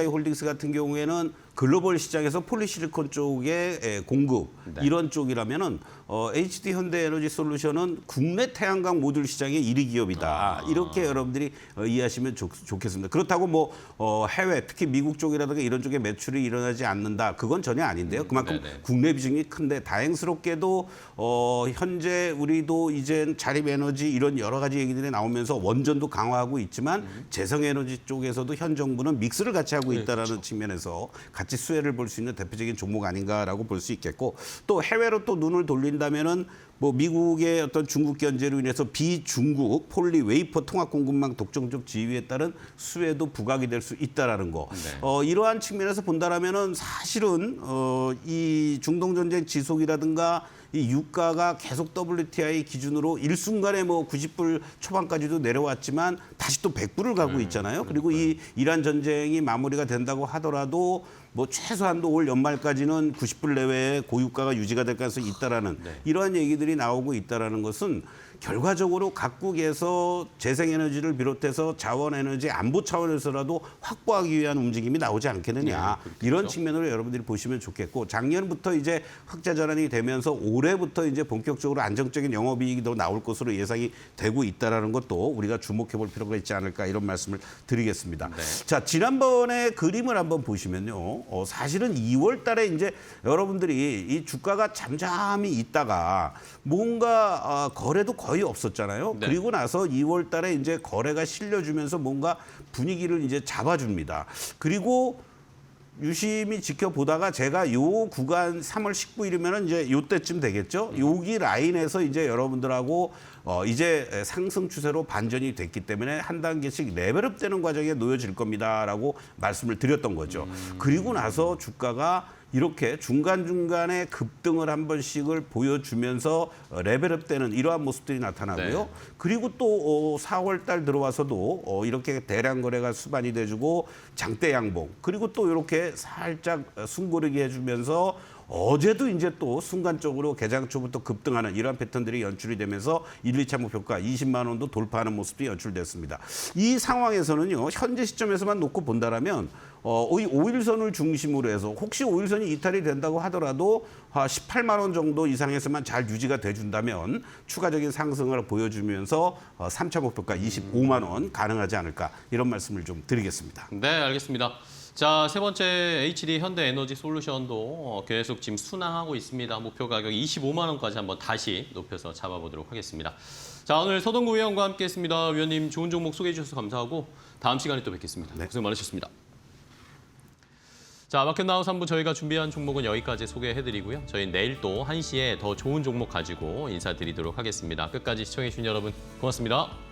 홀딩스 같은 경우에는 글로벌 시장에서 폴리실리콘 쪽의 공급 네. 이런 쪽이라면은 HD 현대에너지 솔루션은 국내 태양광 모듈 시장의 1위 기업이다. 이렇게 여러분들이 이해하시면 좋겠습니다. 그렇다고 뭐 해외 특히 미국 쪽이라든가 이런 쪽에 매출이 일어나지 않는다. 그건 전혀 아닌데요. 그만큼 네네. 국내 비중이 큰데 다행스럽게도 현재 우리도 이제 자립에너지 이런 여러 가지 얘기들이 나오면서 원전도 강화하고 있지만 재생에너지 쪽에서도 현 정부는 믹스를 같이 하고 있다라는 측면에서 같이 수혜를 볼 수 있는 대표적인 종목 아닌가라고 볼 수 있겠고 또 해외로 또 눈을 돌린다면은 뭐 미국의 어떤 중국 견제로 인해서 비중국 폴리 웨이퍼 통합 공급망 독점적 지위에 따른 수혜도 부각이 될 수 있다라는 거. 네. 이러한 측면에서 본다라면은 사실은 이 중동 전쟁 지속이라든가 이 유가가 계속 WTI 기준으로 일순간에 뭐 90불 초반까지도 내려왔지만 다시 또 100불을 가고 있잖아요. 그리고 이 이란 전쟁이 마무리가 된다고 하더라도 뭐 최소한도 올 연말까지는 90불 내외의 고유가가 유지가 될 가능성이 있다라는 이러한 얘기들이 나오고 있다라는 것은 결과적으로 각국에서 재생에너지를 비롯해서 자원에너지 안보 차원에서라도 확보하기 위한 움직임이 나오지 않겠느냐. 이런 측면으로 여러분들이 보시면 좋겠고 작년부터 이제 흑자 전환이 되면서 올해부터 이제 본격적으로 안정적인 영업이익이 더 나올 것으로 예상이 되고 있다라는 것도 우리가 주목해 볼 필요가 있지 않을까 이런 말씀을 드리겠습니다. 네. 자, 지난번에 그림을 한번 보시면요. 사실은 2월 달에 이제 여러분들이 이 주가가 잠잠히 있다가 뭔가 거래도 거의 없었잖아요. 네. 그리고 나서 2월 달에 이제 거래가 실려주면서 뭔가 분위기를 이제 잡아줍니다. 그리고 유심히 지켜보다가 제가 요 구간 3월 19일이면 이제 요때쯤 되겠죠. 여기 라인에서 이제 여러분들하고 이제 상승 추세로 반전이 됐기 때문에 한 단계씩 레벨업 되는 과정에 놓여질 겁니다라고 말씀을 드렸던 거죠. 그리고 나서 주가가 이렇게 중간중간에 급등을 한 번씩을 보여주면서 레벨업 되는 이러한 모습들이 나타나고요. 네. 그리고 또 4월 달 들어와서도 이렇게 대량 거래가 수반이 돼주고 장대 양봉 그리고 또 이렇게 살짝 숨고르기 해주면서 어제도 이제 또 순간적으로 개장 초부터 급등하는 이러한 패턴들이 연출이 되면서 1, 2차 목표가 20만 원도 돌파하는 모습이 연출됐습니다. 이 상황에서는요. 현재 시점에서만 놓고 본다라면 이 5일선을 중심으로 해서 혹시 5일선이 이탈이 된다고 하더라도 18만 원 정도 이상에서만 잘 유지가 돼준다면 추가적인 상승을 보여주면서 3차 목표가 25만 원 가능하지 않을까 이런 말씀을 좀 드리겠습니다. 네, 알겠습니다. 자, 세 번째 HD 현대에너지 솔루션도 계속 지금 순항하고 있습니다. 목표 가격 25만 원까지 한번 다시 높여서 잡아보도록 하겠습니다. 자, 오늘 서동구 위원과 함께했습니다. 위원님 좋은 종목 소개해 주셔서 감사하고 다음 시간에 또 뵙겠습니다. 네. 고생 많으셨습니다. 자, 마켓나우 3부 저희가 준비한 종목은 여기까지 소개해드리고요. 저희 내일 또 1시에 더 좋은 종목 가지고 인사드리도록 하겠습니다. 끝까지 시청해주신 여러분 고맙습니다.